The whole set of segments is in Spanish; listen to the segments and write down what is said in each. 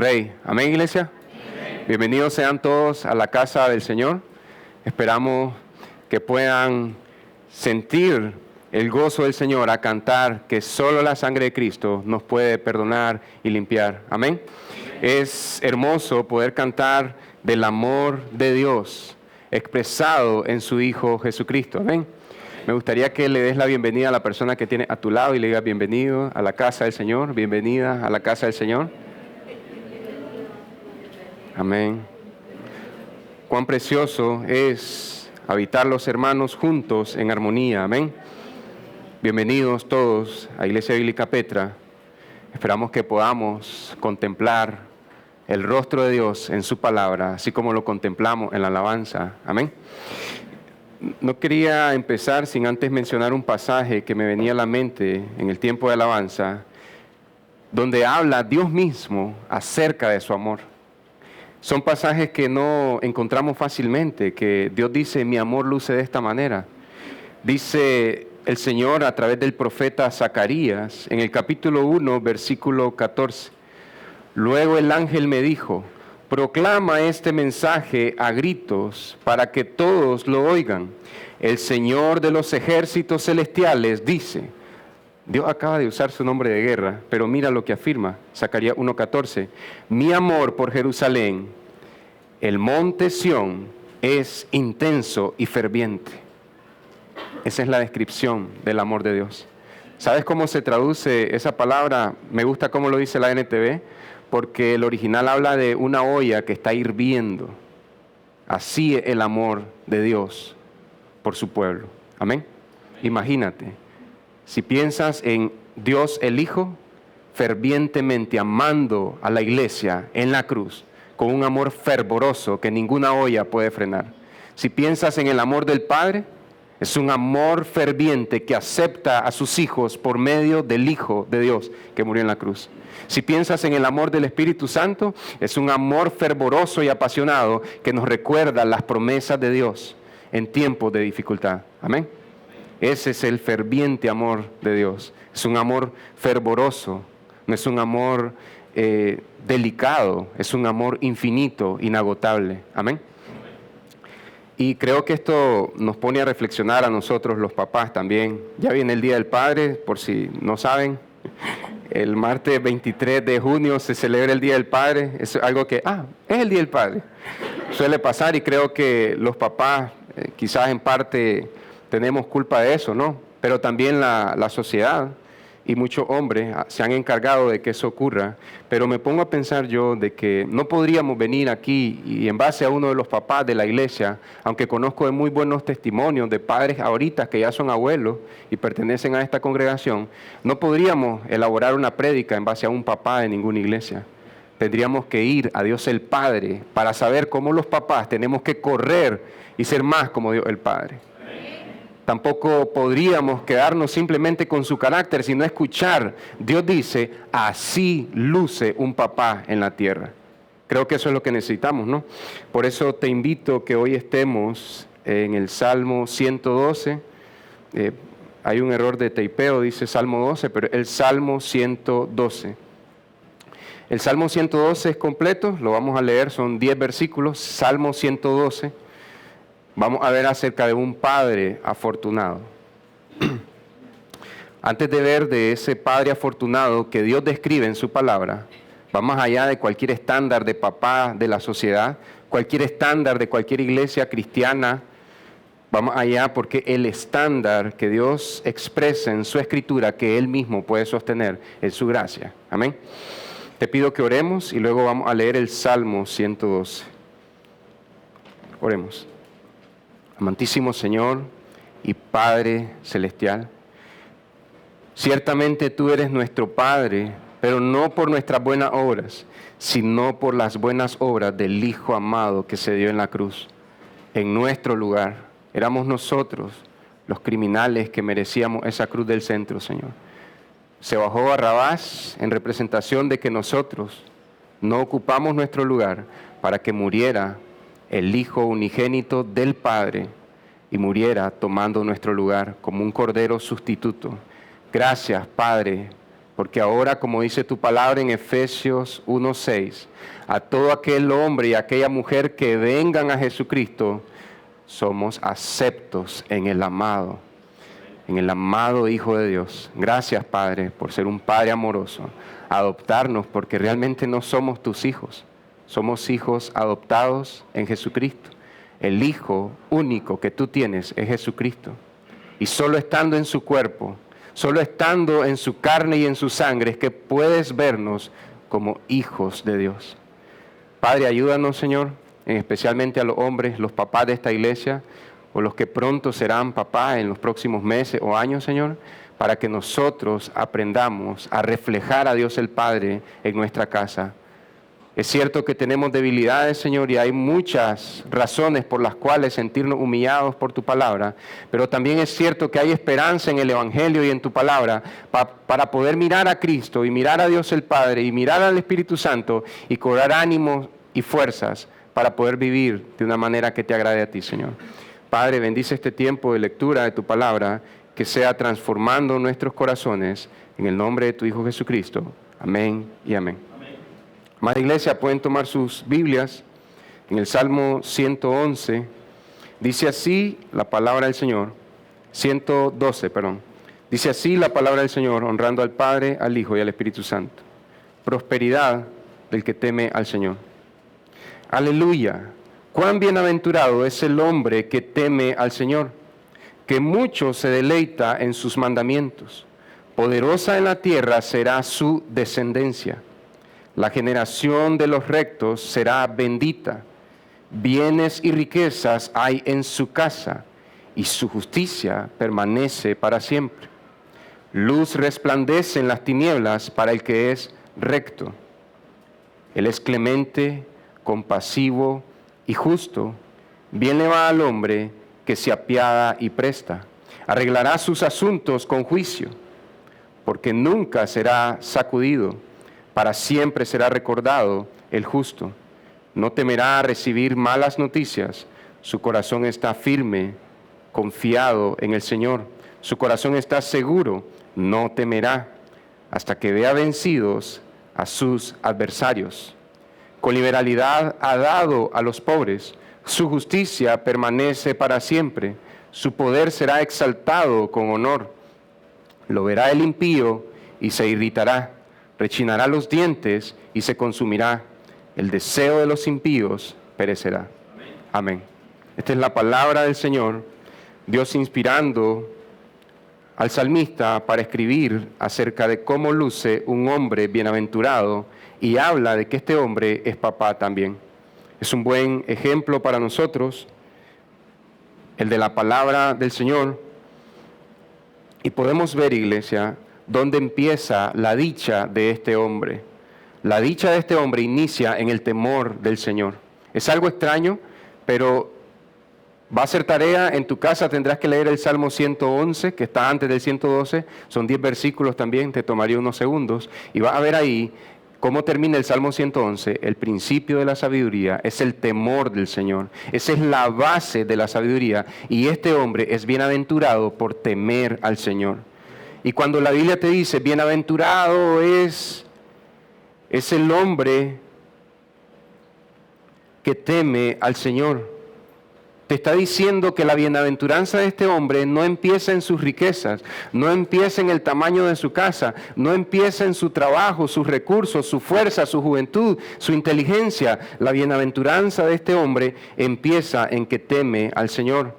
Pray. Amén, iglesia. Amén. Bienvenidos sean todos a la casa del Señor. Esperamos que puedan sentir el gozo del Señor a cantar que solo la sangre de Cristo nos puede perdonar y limpiar. Amén. Es hermoso poder cantar del amor de Dios expresado en su Hijo Jesucristo. Amén. Me gustaría que le des la bienvenida a la persona que tiene a tu lado y le digas bienvenido a la casa del Señor, bienvenida a la casa del Señor. Amén. Cuán precioso es habitar los hermanos juntos en armonía. Amén. Bienvenidos todos a Iglesia Bíblica Petra. Esperamos que podamos contemplar el rostro de Dios en su palabra, así como lo contemplamos en la alabanza. Amén. No quería empezar sin antes mencionar un pasaje que me venía a la mente en el tiempo de alabanza, donde habla Dios mismo acerca de su amor. Son pasajes que no encontramos fácilmente, que Dios dice, mi amor luce de esta manera. Dice el Señor a través del profeta Zacarías, en el capítulo 1, versículo 14. Luego el ángel me dijo, proclama este mensaje a gritos para que todos lo oigan. El Señor de los ejércitos celestiales dice, Dios acaba de usar su nombre de guerra, pero mira lo que afirma, Zacarías 1:14. Mi amor por Jerusalén, el monte Sión, es intenso y ferviente. Esa es la descripción del amor de Dios. ¿Sabes cómo se traduce esa palabra? Me gusta cómo lo dice la NTV, porque el original habla de una olla que está hirviendo. Así es el amor de Dios por su pueblo. Amén. Imagínate. Si piensas en Dios el Hijo, fervientemente amando a la iglesia en la cruz, con un amor fervoroso que ninguna olla puede frenar. Si piensas en el amor del Padre, es un amor ferviente que acepta a sus hijos por medio del Hijo de Dios que murió en la cruz. Si piensas en el amor del Espíritu Santo, es un amor fervoroso y apasionado que nos recuerda las promesas de Dios en tiempos de dificultad. Amén. Ese es el ferviente amor de Dios. Es un amor fervoroso, no es un amor delicado, es un amor infinito, inagotable. Amén. Y creo que esto nos pone a reflexionar a nosotros los papás también. Ya viene el Día del Padre, por si no saben. El martes 23 de junio se celebra el Día del Padre. Es algo que, es el Día del Padre. Suele pasar y creo que los papás quizás en parte tenemos culpa de eso, ¿no? Pero también la sociedad y muchos hombres se han encargado de que eso ocurra. Pero me pongo a pensar yo de que no podríamos venir aquí y en base a uno de los papás de la iglesia, aunque conozco de muy buenos testimonios de padres ahorita que ya son abuelos y pertenecen a esta congregación, no podríamos elaborar una prédica en base a un papá de ninguna iglesia. Tendríamos que ir a Dios el Padre para saber cómo los papás tenemos que correr y ser más como Dios el Padre. Tampoco podríamos quedarnos simplemente con su carácter, sino escuchar. Dios dice, así luce un papá en la tierra. Creo que eso es lo que necesitamos, ¿no? Por eso te invito que hoy estemos en el Salmo 112. Hay un error de teipeo, dice Salmo 12, pero el Salmo 112. El Salmo 112 es completo, lo vamos a leer, son 10 versículos, Salmo 112. Vamos a ver acerca de un padre afortunado. Antes de ver de ese padre afortunado que Dios describe en su palabra, va más allá de cualquier estándar de papá de la sociedad, cualquier estándar de cualquier iglesia cristiana, vamos allá porque el estándar que Dios expresa en su escritura, que Él mismo puede sostener, es su gracia. Amén. Te pido que oremos y luego vamos a leer el Salmo 112. Oremos. Amantísimo Señor y Padre Celestial, ciertamente tú eres nuestro Padre, pero no por nuestras buenas obras, sino por las buenas obras del Hijo amado que se dio en la cruz. En nuestro lugar, éramos nosotros los criminales que merecíamos esa cruz del centro, Señor. Se bajó Barrabás en representación de que nosotros no ocupamos nuestro lugar para que muriera el Hijo unigénito del Padre y muriera tomando nuestro lugar como un cordero sustituto. Gracias, Padre, Porque ahora, como dice tu palabra en Efesios 1:6, a todo aquel hombre y aquella mujer que vengan a Jesucristo, somos aceptos en el amado Hijo de Dios. Gracias, Padre, por ser un Padre amoroso, adoptarnos, porque realmente no somos tus hijos, somos hijos adoptados en Jesucristo. El Hijo único que tú tienes es Jesucristo. Y solo estando en su cuerpo, solo estando en su carne y en su sangre, es que puedes vernos como hijos de Dios. Padre, ayúdanos, Señor, especialmente a los hombres, los papás de esta iglesia, o los que pronto serán papás en los próximos meses o años, Señor, para que nosotros aprendamos a reflejar a Dios el Padre en nuestra casa. Es cierto que tenemos debilidades, Señor, y hay muchas razones por las cuales sentirnos humillados por tu palabra, pero también es cierto que hay esperanza en el Evangelio y en tu palabra para poder mirar a Cristo y mirar a Dios el Padre y mirar al Espíritu Santo y cobrar ánimo y fuerzas para poder vivir de una manera que te agrade a ti, Señor. Padre, bendice este tiempo de lectura de tu palabra, que sea transformando nuestros corazones en el nombre de tu Hijo Jesucristo. Amén y amén. Amada iglesia, pueden tomar sus Biblias. En el Salmo 111, dice así la palabra del Señor, 112, perdón. Dice así la palabra del Señor, honrando al Padre, al Hijo y al Espíritu Santo. Prosperidad del que teme al Señor. Aleluya. Cuán bienaventurado es el hombre que teme al Señor, que mucho se deleita en sus mandamientos. Poderosa en la tierra será su descendencia. La generación de los rectos será bendita. Bienes y riquezas hay en su casa, y su justicia permanece para siempre. Luz resplandece en las tinieblas para el que es recto. Él es clemente, compasivo y justo. Bien le va al hombre que se apiada y presta. Arreglará sus asuntos con juicio, porque nunca será sacudido. Para siempre será recordado el justo. No temerá recibir malas noticias. Su corazón está firme, confiado en el Señor. Su corazón está seguro, no temerá, hasta que vea vencidos a sus adversarios. Con liberalidad ha dado a los pobres. Su justicia permanece para siempre. Su poder será exaltado con honor. Lo verá el impío y se irritará. Rechinará los dientes y se consumirá. El deseo de los impíos perecerá. Amén. Esta es la palabra del Señor, Dios inspirando al salmista para escribir acerca de cómo luce un hombre bienaventurado, y habla de que este hombre es papá también. Es un buen ejemplo para nosotros, el de la palabra del Señor. Y podemos ver, iglesia, dónde empieza la dicha de este hombre. La dicha de este hombre inicia en el temor del Señor. Es algo extraño, pero va a ser tarea. En tu casa tendrás que leer el Salmo 111, que está antes del 112. Son 10 versículos también, te tomaría unos segundos. Y vas a ver ahí cómo termina el Salmo 111. El principio de la sabiduría es el temor del Señor. Esa es la base de la sabiduría. Y este hombre es bienaventurado por temer al Señor. Y cuando la Biblia te dice, bienaventurado es el hombre que teme al Señor. Te está diciendo que la bienaventuranza de este hombre no empieza en sus riquezas, no empieza en el tamaño de su casa, no empieza en su trabajo, sus recursos, su fuerza, su juventud, su inteligencia. La bienaventuranza de este hombre empieza en que teme al Señor.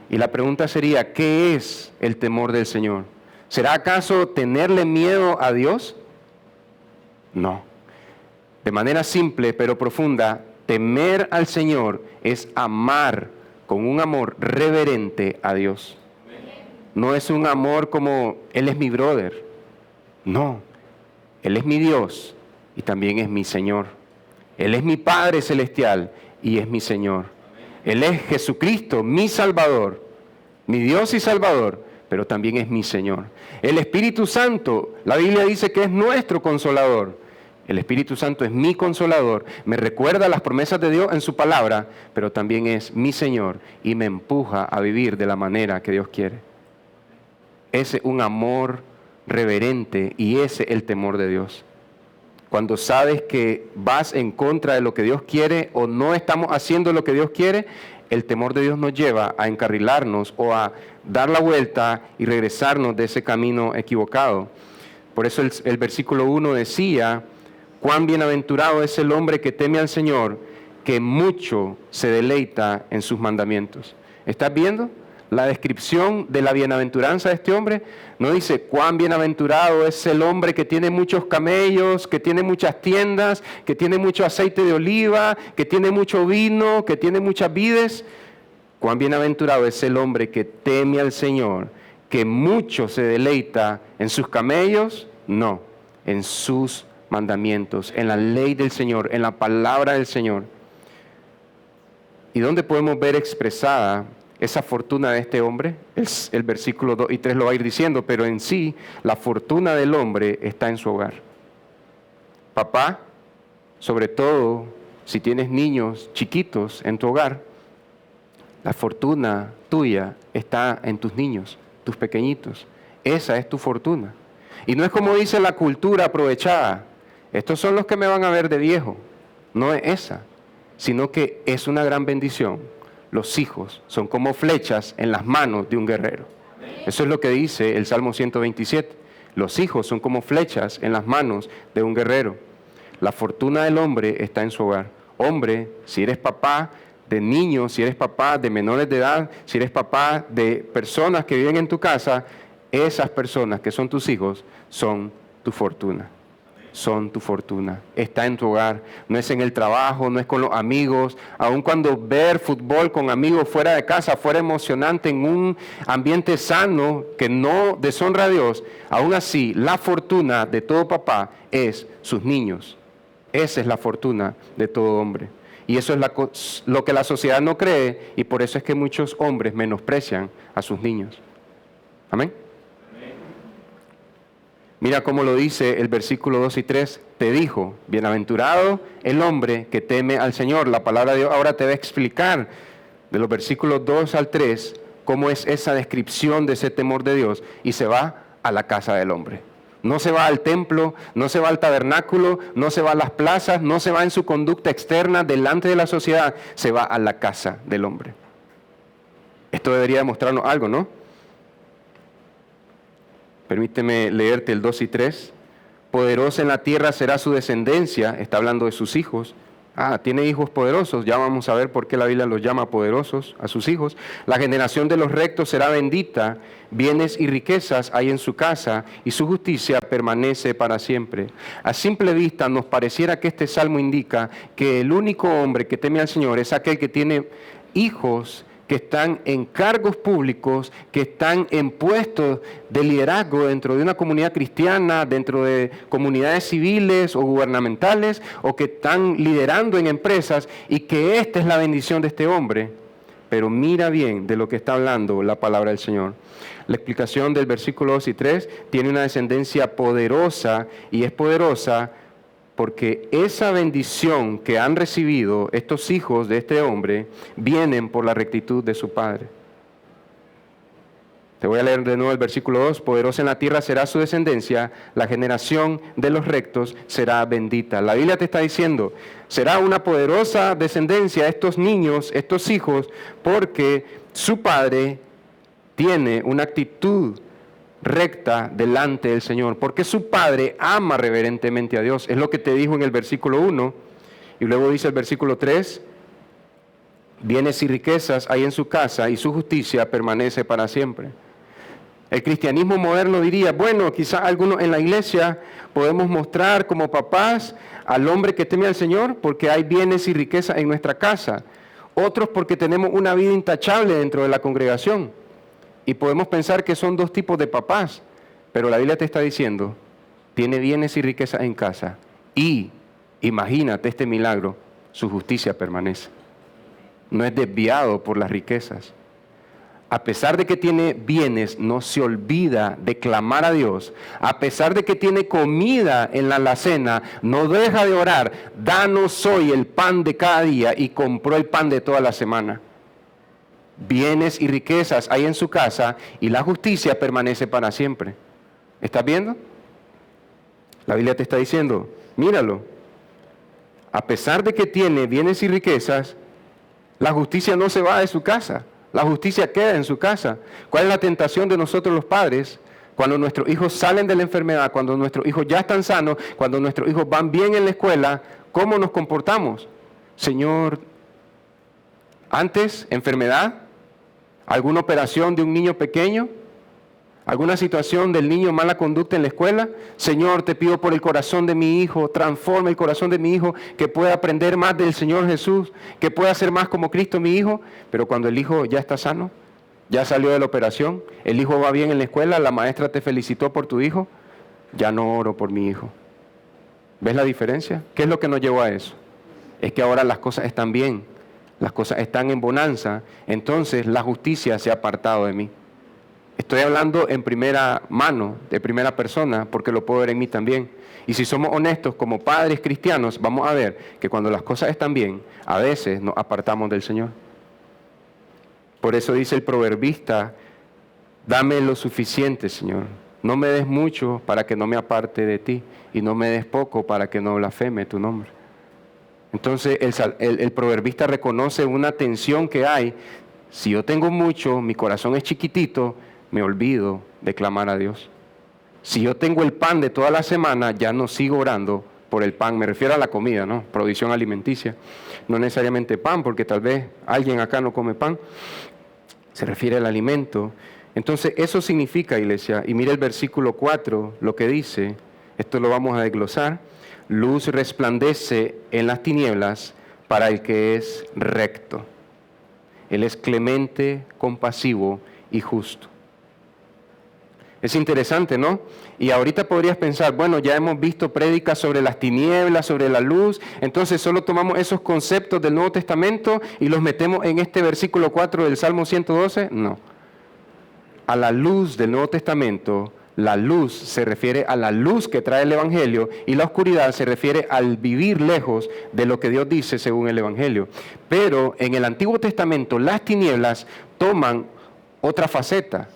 Y la pregunta sería, ¿qué es el temor del Señor? ¿Será acaso tenerle miedo a Dios? No. De manera simple pero profunda, temer al Señor es amar con un amor reverente a Dios. No es un amor como, Él es mi brother. No, Él es mi Dios y también es mi Señor. Él es mi Padre Celestial y es mi Señor. Él es Jesucristo, mi Salvador, mi Dios y Salvador, pero también es mi Señor. El Espíritu Santo, la Biblia dice que es nuestro consolador. El Espíritu Santo es mi consolador, me recuerda las promesas de Dios en su palabra, pero también es mi Señor y me empuja a vivir de la manera que Dios quiere. Es un amor reverente, y ese es el temor de Dios. Cuando sabes que vas en contra de lo que Dios quiere o no estamos haciendo lo que Dios quiere, el temor de Dios nos lleva a encarrilarnos o a dar la vuelta y regresarnos de ese camino equivocado. Por eso el versículo 1 decía: cuán bienaventurado es el hombre que teme al Señor, que mucho se deleita en sus mandamientos. ¿Estás viendo la descripción de la bienaventuranza de este hombre? No dice cuán bienaventurado es el hombre que tiene muchos camellos, que tiene muchas tiendas, que tiene mucho aceite de oliva, que tiene mucho vino, que tiene muchas vides. Cuán bienaventurado es el hombre que teme al Señor, que mucho se deleita en sus camellos, no, en sus mandamientos, en la ley del Señor, en la palabra del Señor. ¿Y dónde podemos ver expresada esa fortuna de este hombre? El versículo 2 y 3 lo va a ir diciendo, pero en sí, la fortuna del hombre está en su hogar. Papá, sobre todo si tienes niños chiquitos en tu hogar, la fortuna tuya está en tus niños, tus pequeñitos. Esa es tu fortuna. Y no es como dice la cultura aprovechada: estos son los que me van a ver de viejo. No es esa, sino que es una gran bendición. Los hijos son como flechas en las manos de un guerrero. Eso es lo que dice el Salmo 127. Los hijos son como flechas en las manos de un guerrero. La fortuna del hombre está en su hogar. Hombre, si eres papá de niños, si eres papá de menores de edad, si eres papá de personas que viven en tu casa, esas personas que son tus hijos son tu fortuna. Son tu fortuna, está en tu hogar, no es en el trabajo, no es con los amigos. Aun cuando ver fútbol con amigos fuera de casa fuera emocionante en un ambiente sano que no deshonra a Dios, aún así la fortuna de todo papá es sus niños. Esa es la fortuna de todo hombre. Y eso es lo que la sociedad no cree, y por eso es que muchos hombres menosprecian a sus niños. Amén. Mira cómo lo dice el versículo 2 y 3. Te dijo: bienaventurado el hombre que teme al Señor. La palabra de Dios ahora te va a explicar de los versículos 2 al 3 cómo es esa descripción de ese temor de Dios, y se va a la casa del hombre. No se va al templo, no se va al tabernáculo, no se va a las plazas, no se va en su conducta externa delante de la sociedad, se va a la casa del hombre. Esto debería demostrarnos algo, ¿no? Permíteme leerte el 2 y 3. Poderosa en la tierra será su descendencia. Está hablando de sus hijos. Tiene hijos poderosos. Ya vamos a ver por qué la Biblia los llama poderosos a sus hijos. La generación de los rectos será bendita. Bienes y riquezas hay en su casa, y su justicia permanece para siempre. A simple vista nos pareciera que este salmo indica que el único hombre que teme al Señor es aquel que tiene hijos que están en cargos públicos, que están en puestos de liderazgo dentro de una comunidad cristiana, dentro de comunidades civiles o gubernamentales, o que están liderando en empresas, y que esta es la bendición de este hombre. Pero mira bien de lo que está hablando la palabra del Señor. La explicación del versículo 2 y 3 tiene una descendencia poderosa, y es poderosa porque esa bendición que han recibido estos hijos de este hombre vienen por la rectitud de su padre. Te voy a leer de nuevo el versículo 2. Poderosa en la tierra será su descendencia, la generación de los rectos será bendita. La Biblia te está diciendo, será una poderosa descendencia estos niños, estos hijos, porque su padre tiene una actitud recta delante del Señor, porque su padre ama reverentemente a Dios. Es lo que te dijo en el versículo 1, y luego dice el versículo 3, bienes y riquezas hay en su casa, y su justicia permanece para siempre. El cristianismo moderno diría, bueno, quizás algunos en la iglesia podemos mostrar como papás al hombre que teme al Señor porque hay bienes y riquezas en nuestra casa. Otros porque tenemos una vida intachable dentro de la congregación. Y podemos pensar que son dos tipos de papás, pero la Biblia te está diciendo, tiene bienes y riquezas en casa, y imagínate este milagro, su justicia permanece. No es desviado por las riquezas. A pesar de que tiene bienes, no se olvida de clamar a Dios. A pesar de que tiene comida en la alacena, no deja de orar, danos hoy el pan de cada día, y compró el pan de toda la semana. Bienes y riquezas hay en su casa, y la justicia permanece para siempre. ¿Estás viendo? La Biblia te está diciendo, míralo. A pesar de que tiene bienes y riquezas, la justicia no se va de su casa. La justicia queda en su casa. ¿Cuál es la tentación de nosotros los padres? Cuando nuestros hijos salen de la enfermedad, cuando nuestros hijos ya están sanos, cuando nuestros hijos van bien en la escuela, ¿cómo nos comportamos? Señor, antes, enfermedad, alguna operación de un niño pequeño, alguna situación del niño, mala conducta en la escuela. Señor, te pido por el corazón de mi hijo, transforma el corazón de mi hijo, que pueda aprender más del Señor Jesús, que pueda ser más como Cristo mi hijo. Pero cuando el hijo ya está sano, ya salió de la operación, el hijo va bien en la escuela, la maestra te felicitó por tu hijo, ya no oro por mi hijo. ¿Ves la diferencia? ¿Qué es lo que nos llevó a eso? Es que ahora las cosas están bien, las cosas están en bonanza, entonces la justicia se ha apartado de mí. Estoy hablando en primera mano, de primera persona, porque lo puedo ver en mí también. Y si somos honestos como padres cristianos, vamos a ver que cuando las cosas están bien, a veces nos apartamos del Señor. Por eso dice el proverbista, dame lo suficiente, Señor. No me des mucho para que no me aparte de ti, y no me des poco para que no blasfeme tu nombre. Entonces el proverbista reconoce una tensión que hay. Si yo tengo mucho, mi corazón es chiquitito, me olvido de clamar a Dios. Si yo tengo el pan de toda la semana, ya no sigo orando por el pan. Me refiero a la comida, ¿no? Provisión alimenticia. No necesariamente pan, porque tal vez alguien acá no come pan. Se refiere al alimento. Entonces eso significa, iglesia, y mire el versículo 4, lo que dice, esto lo vamos a desglosar. Luz resplandece en las tinieblas para el que es recto. Él es clemente, compasivo y justo. Es interesante, ¿no? Y ahorita podrías pensar, bueno, ya hemos visto prédicas sobre las tinieblas, sobre la luz, entonces solo tomamos esos conceptos del Nuevo Testamento y los metemos en este versículo 4 del Salmo 112. No. A la luz del Nuevo Testamento, la luz se refiere a la luz que trae el Evangelio y la oscuridad se refiere al vivir lejos de lo que Dios dice según el Evangelio. Pero en el Antiguo Testamento las tinieblas toman otra faceta,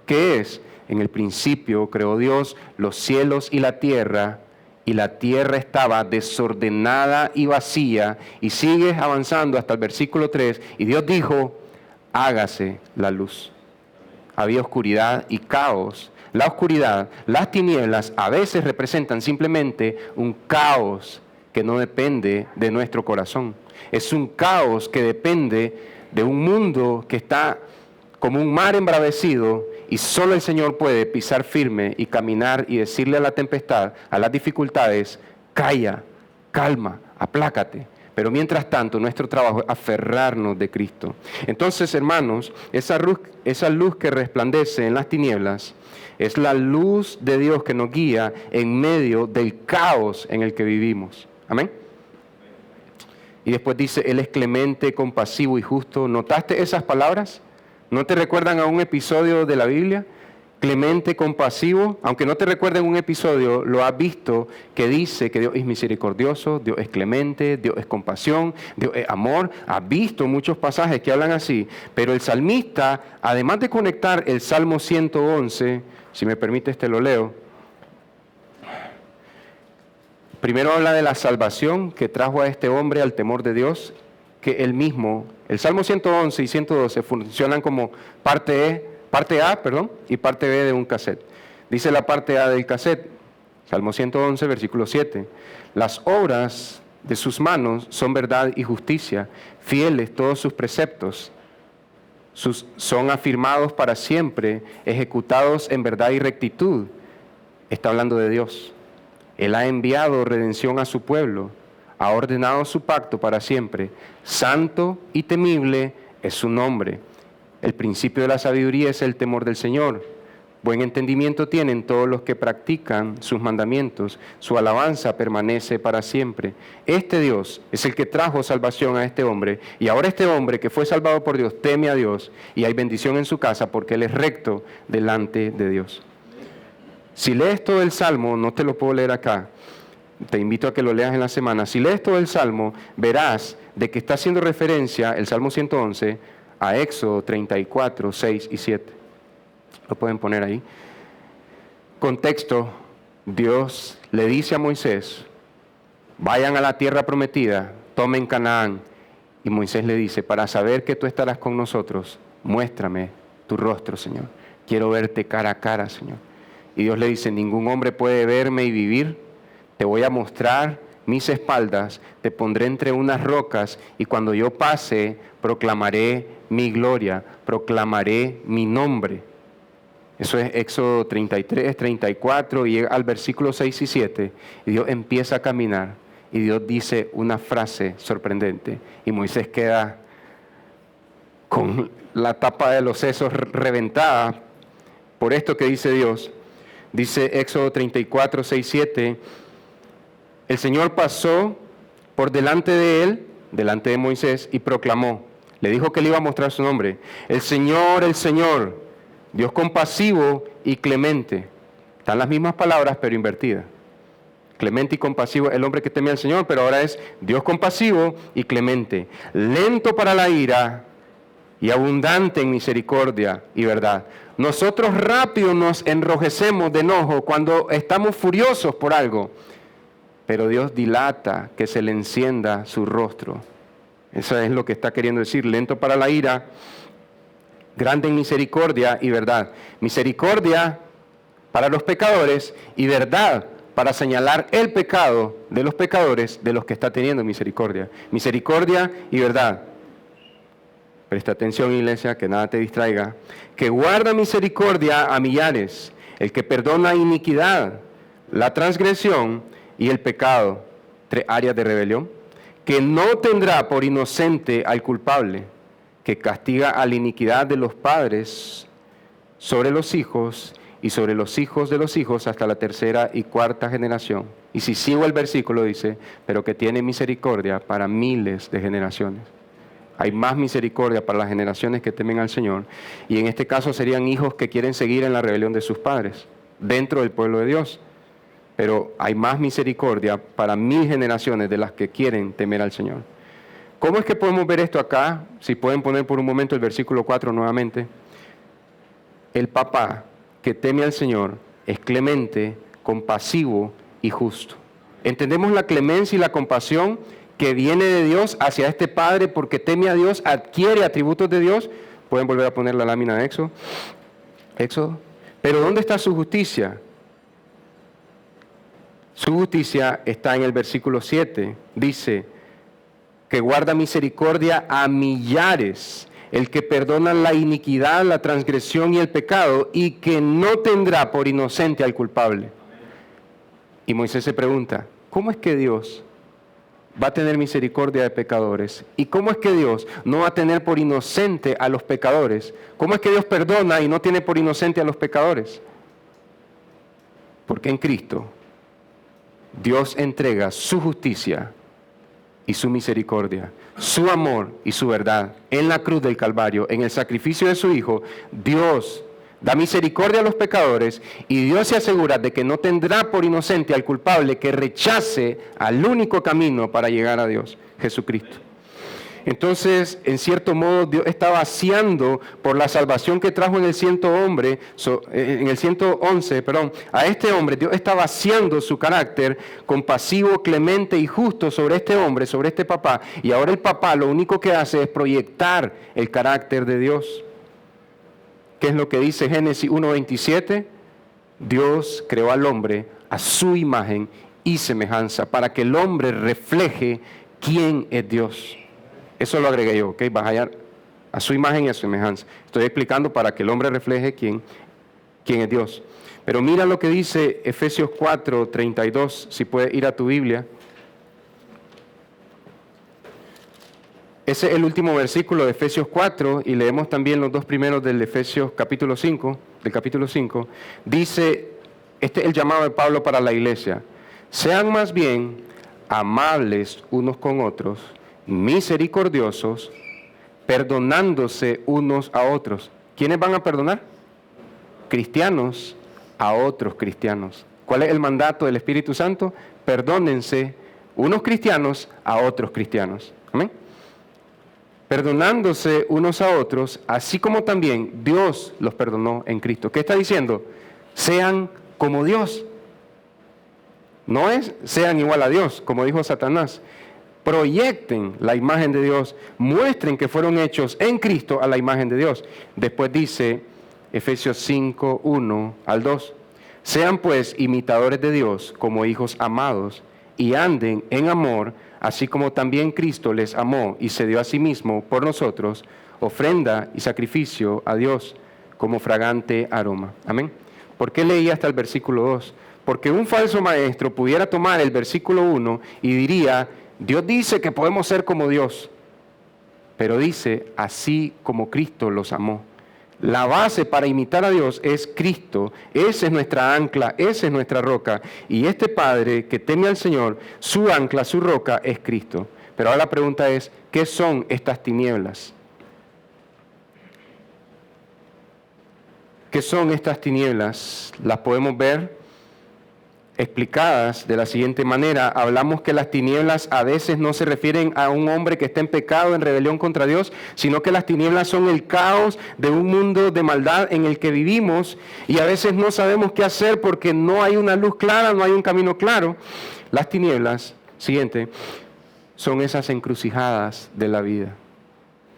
que es, en el principio creó Dios los cielos y la tierra estaba desordenada y vacía, y sigues avanzando hasta el versículo 3, y Dios dijo, hágase la luz. Había oscuridad y caos. La oscuridad, las tinieblas a veces representan simplemente un caos que no depende de nuestro corazón. Es un caos que depende de un mundo que está como un mar embravecido y solo el Señor puede pisar firme y caminar y decirle a la tempestad, a las dificultades, calla, calma, aplácate. Pero mientras tanto, nuestro trabajo es aferrarnos de Cristo. Entonces, hermanos, esa luz que resplandece en las tinieblas es la luz de Dios que nos guía en medio del caos en el que vivimos. Amén. Y después dice, Él es clemente, compasivo y justo. ¿Notaste esas palabras? ¿No te recuerdan a un episodio de la Biblia? Clemente, compasivo, aunque no te recuerden un episodio, lo has visto que dice que Dios es misericordioso, Dios es clemente, Dios es compasión, Dios es amor. Has visto muchos pasajes que hablan así, pero el salmista, además de conectar el Salmo 111, si me permites te lo leo, primero habla de la salvación que trajo a este hombre al temor de Dios, que él mismo, el Salmo 111 y 112 funcionan como parte A, y parte B de un cassette. Dice la parte A del cassette, Salmo 111, versículo 7. Las obras de sus manos son verdad y justicia, fieles todos sus preceptos. Son afirmados para siempre, ejecutados en verdad y rectitud. Está hablando de Dios. Él ha enviado redención a su pueblo, ha ordenado su pacto para siempre. Santo y temible es su nombre. El principio de la sabiduría es el temor del Señor. Buen entendimiento tienen todos los que practican sus mandamientos. Su alabanza permanece para siempre. Este Dios es el que trajo salvación a este hombre. Y ahora este hombre que fue salvado por Dios teme a Dios. Y hay bendición en su casa porque él es recto delante de Dios. Si lees todo el Salmo, no te lo puedo leer acá. Te invito a que lo leas en la semana. Si lees todo el Salmo, verás de que está haciendo referencia el Salmo 111 a Éxodo 34, 6 y 7. Lo pueden poner ahí. Contexto, Dios le dice a Moisés, vayan a la tierra prometida, tomen Canaán. Y Moisés le dice, para saber que tú estarás con nosotros, muéstrame tu rostro, Señor. Quiero verte cara a cara, Señor. Y Dios le dice, ningún hombre puede verme y vivir. Te voy a mostrar mis espaldas, te pondré entre unas rocas y cuando yo pase, proclamaré mi gloria, proclamaré mi nombre. Eso es Éxodo 33, 34 y llega al versículo 6 y 7. Y Dios empieza a caminar y Dios dice una frase sorprendente. Y Moisés queda con la tapa de los sesos reventada por esto que dice Dios. Dice Éxodo 34, 6, 7. El Señor pasó por delante de él, delante de Moisés, y proclamó. Le dijo que le iba a mostrar su nombre. El Señor, Dios compasivo y clemente. Están las mismas palabras, pero invertidas. Clemente y compasivo, el hombre que teme al Señor, pero ahora es Dios compasivo y clemente. Lento para la ira y abundante en misericordia y verdad. Nosotros rápido nos enrojecemos de enojo cuando estamos furiosos por algo. Pero Dios dilata que se le encienda su rostro. Eso es lo que está queriendo decir. Lento para la ira, grande en misericordia y verdad. Misericordia para los pecadores y verdad para señalar el pecado de los pecadores de los que está teniendo misericordia. Misericordia y verdad. Presta atención, iglesia, que nada te distraiga. Que guarda misericordia a millares, el que perdona iniquidad, la transgresión y el pecado, 3 áreas de rebelión, que no tendrá por inocente al culpable, que castiga a la iniquidad de los padres sobre los hijos y sobre los hijos de los hijos hasta la 3ª y 4ª generación. Y si sigo el versículo dice, pero que tiene misericordia para miles de generaciones. Hay más misericordia para las generaciones que temen al Señor. Y en este caso serían hijos que quieren seguir en la rebelión de sus padres, dentro del pueblo de Dios. Pero hay más misericordia para 1000 generaciones de las que quieren temer al Señor. ¿Cómo es que podemos ver esto acá? Si pueden poner por un momento el versículo 4 nuevamente. El papá que teme al Señor es clemente, compasivo y justo. ¿Entendemos la clemencia y la compasión que viene de Dios hacia este padre porque teme a Dios, adquiere atributos de Dios? Pueden volver a poner la lámina de Éxodo. Pero ¿dónde está su justicia? Su justicia está en el versículo 7. Dice que guarda misericordia a millares, el que perdona la iniquidad, la transgresión y el pecado, y que no tendrá por inocente al culpable. Y Moisés se pregunta, ¿cómo es que Dios va a tener misericordia de pecadores? ¿Y cómo es que Dios no va a tener por inocente a los pecadores? ¿Cómo es que Dios perdona y no tiene por inocente a los pecadores? Porque en Cristo Dios entrega su justicia y su misericordia, su amor y su verdad en la cruz del Calvario, en el sacrificio de su Hijo. Dios da misericordia a los pecadores y Dios se asegura de que no tendrá por inocente al culpable que rechace al único camino para llegar a Dios, Jesucristo. Entonces, en cierto modo, Dios está vaciando por la salvación que trajo en el 111, a este hombre. Dios está vaciando su carácter compasivo, clemente y justo sobre este hombre, sobre este papá. Y ahora el papá lo único que hace es proyectar el carácter de Dios. ¿Qué es lo que dice Génesis 1:27? Dios creó al hombre a su imagen y semejanza para que el hombre refleje quién es Dios. Eso lo agregué yo, ¿ok? Vas a hallar a su imagen y a su semejanza. Estoy explicando para que el hombre refleje quién es Dios. Pero mira lo que dice Efesios 4:32, si puedes ir a tu Biblia. Ese es el último versículo de Efesios 4 y leemos también los 2 primeros del Efesios capítulo 5, Dice, este es el llamado de Pablo para la iglesia. Sean más bien amables unos con otros, misericordiosos, perdonándose unos a otros. ¿Quiénes van a perdonar? Cristianos a otros cristianos. ¿Cuál es el mandato del Espíritu Santo? Perdónense unos cristianos a otros cristianos. Amén. Perdonándose unos a otros, así como también Dios los perdonó en Cristo. ¿Qué está diciendo? Sean como Dios. No es sean igual a Dios, como dijo Satanás. Proyecten la imagen de Dios, muestren que fueron hechos en Cristo a la imagen de Dios. Después dice Efesios 5, 1 al 2. Sean pues imitadores de Dios como hijos amados y anden en amor, así como también Cristo les amó y se dio a sí mismo por nosotros, ofrenda y sacrificio a Dios como fragante aroma. Amén. ¿Por qué leí hasta el versículo 2? Porque un falso maestro pudiera tomar el versículo 1 y diría, Dios dice que podemos ser como Dios, pero dice, así como Cristo los amó. La base para imitar a Dios es Cristo, esa es nuestra ancla, esa es nuestra roca. Y este Padre que teme al Señor, su ancla, su roca es Cristo. Pero ahora la pregunta es, ¿qué son estas tinieblas? ¿Qué son estas tinieblas? Las podemos ver explicadas de la siguiente manera. Hablamos que las tinieblas a veces no se refieren a un hombre que está en pecado, en rebelión contra Dios, sino que las tinieblas son el caos de un mundo de maldad en el que vivimos y a veces no sabemos qué hacer porque no hay una luz clara, no hay un camino claro. Las tinieblas, siguiente, son esas encrucijadas de la vida.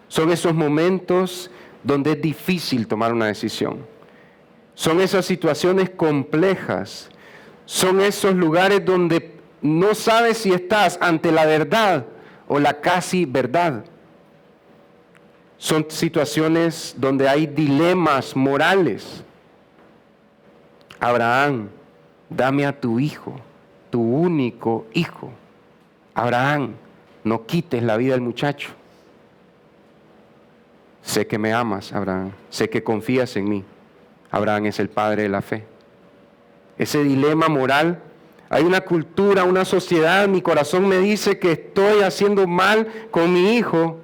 Son esos momentos donde es difícil tomar una decisión. Son esas situaciones complejas. Son esos lugares donde no sabes si estás ante la verdad o la casi verdad. Son situaciones donde hay dilemas morales. Abraham, dame a tu hijo, tu único hijo. Abraham, no quites la vida del muchacho. Sé que me amas, Abraham. Sé que confías en mí. Abraham es el padre de la fe. Ese dilema moral, hay una cultura, una sociedad, mi corazón me dice que estoy haciendo mal con mi hijo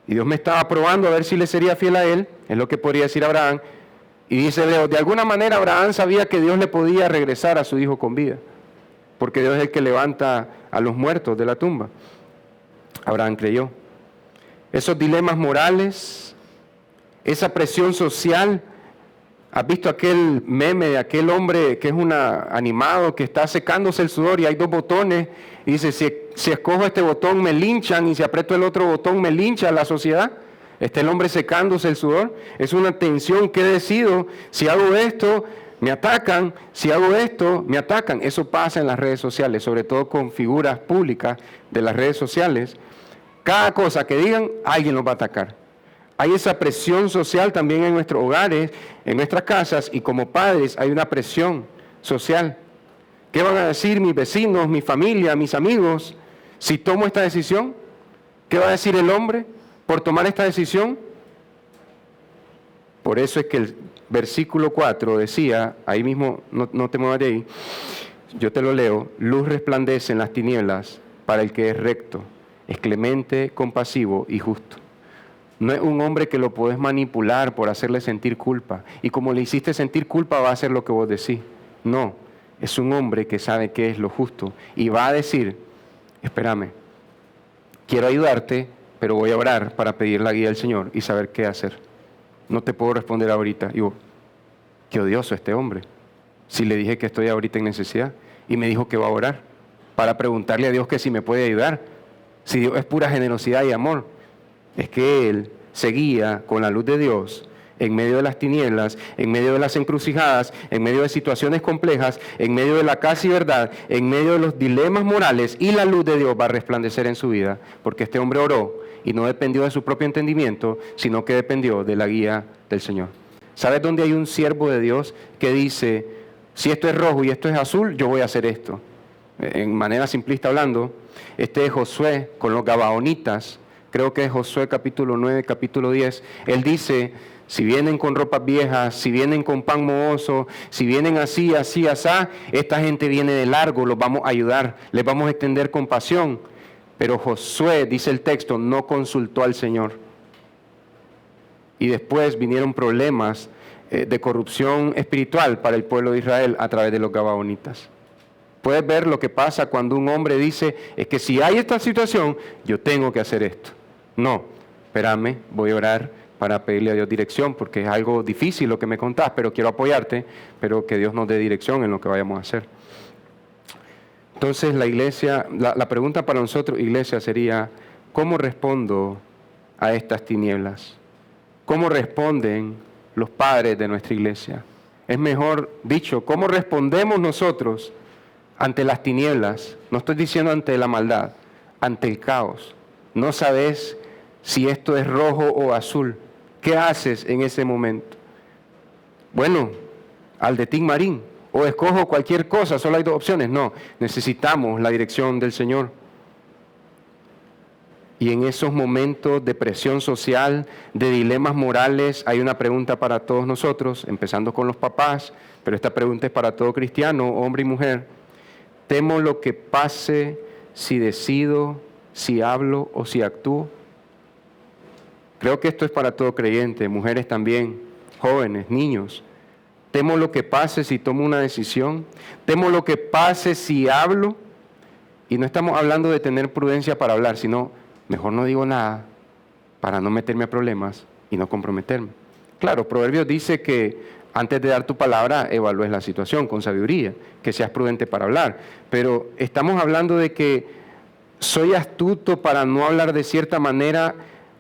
y Dios me estaba probando a ver si le sería fiel a él, es lo que podría decir Abraham, y dice Leo, de alguna manera Abraham sabía que Dios le podía regresar a su hijo con vida, porque Dios es el que levanta a los muertos de la tumba. Abraham creyó. Esos dilemas morales, esa presión social. ¿Has visto aquel meme de aquel hombre que es un animado que está secándose el sudor y hay dos botones? Y dice, si escojo este botón me linchan y si aprieto el otro botón me lincha la sociedad. Está el hombre secándose el sudor. Es una tensión que decido, si hago esto me atacan, si hago esto me atacan. Eso pasa en las redes sociales, sobre todo con figuras públicas de las redes sociales. Cada cosa que digan, alguien los va a atacar. Hay esa presión social también en nuestros hogares, en nuestras casas, y como padres hay una presión social. ¿Qué van a decir mis vecinos, mi familia, mis amigos, si tomo esta decisión? ¿Qué va a decir el hombre por tomar esta decisión? Por eso es que el versículo 4 decía, ahí mismo, no te muevas de ahí, yo te lo leo, luz resplandece en las tinieblas para el que es recto, es clemente, compasivo y justo. No es un hombre que lo podés manipular por hacerle sentir culpa. Y como le hiciste sentir culpa, va a hacer lo que vos decís. No, es un hombre que sabe qué es lo justo. Y va a decir, espérame, quiero ayudarte, pero voy a orar para pedir la guía del Señor y saber qué hacer. No te puedo responder ahorita. Y vos, qué odioso este hombre. Si le dije que estoy ahorita en necesidad y me dijo que va a orar para preguntarle a Dios que si me puede ayudar. Si Dios es pura generosidad y amor. Es que él seguía con la luz de Dios en medio de las tinieblas, en medio de las encrucijadas, en medio de situaciones complejas, en medio de la casi verdad, en medio de los dilemas morales, y la luz de Dios va a resplandecer en su vida, porque este hombre oró y no dependió de su propio entendimiento, sino que dependió de la guía del Señor. ¿Sabes dónde hay un siervo de Dios que dice, si esto es rojo y esto es azul, yo voy a hacer esto? En manera simplista hablando, este es Josué con los gabaonitas. Creo que es Josué capítulo 9, capítulo 10. Él dice, si vienen con ropas viejas, si vienen con pan mohoso, si vienen así, así, asá, esta gente viene de largo, los vamos a ayudar, les vamos a extender compasión. Pero Josué, dice el texto, no consultó al Señor. Y después vinieron problemas de corrupción espiritual para el pueblo de Israel a través de los gabaonitas. Puedes ver lo que pasa cuando un hombre dice, es que si hay esta situación, yo tengo que hacer esto. No, espérame, voy a orar, para pedirle a Dios dirección, porque es algo difícil lo que me contás, pero quiero apoyarte, pero que Dios nos dé dirección en lo que vayamos a hacer. Entonces la iglesia, la pregunta para nosotros, iglesia, sería, ¿cómo respondo a estas tinieblas? ¿Cómo responden los padres de nuestra iglesia? Es mejor dicho, ¿cómo respondemos nosotros ante las tinieblas? No estoy diciendo ante la maldad, ante el caos. No sabes si esto es rojo o azul. ¿Qué haces en ese momento? Bueno, al de Tin Marín, o escojo cualquier cosa, solo hay dos opciones. No, necesitamos la dirección del Señor. Y en esos momentos de presión social, de dilemas morales, hay una pregunta para todos nosotros, empezando con los papás, pero esta pregunta es para todo cristiano, hombre y mujer. ¿Temo lo que pase si decido, si hablo o si actúo? Creo que esto es para todo creyente, mujeres también, jóvenes, niños. ¿Temo lo que pase si tomo una decisión? ¿Temo lo que pase si hablo? Y no estamos hablando de tener prudencia para hablar, sino mejor no digo nada para no meterme a problemas y no comprometerme. Claro, Proverbios dice que antes de dar tu palabra, evalúes la situación con sabiduría, que seas prudente para hablar. Pero estamos hablando de que soy astuto para no hablar de cierta manera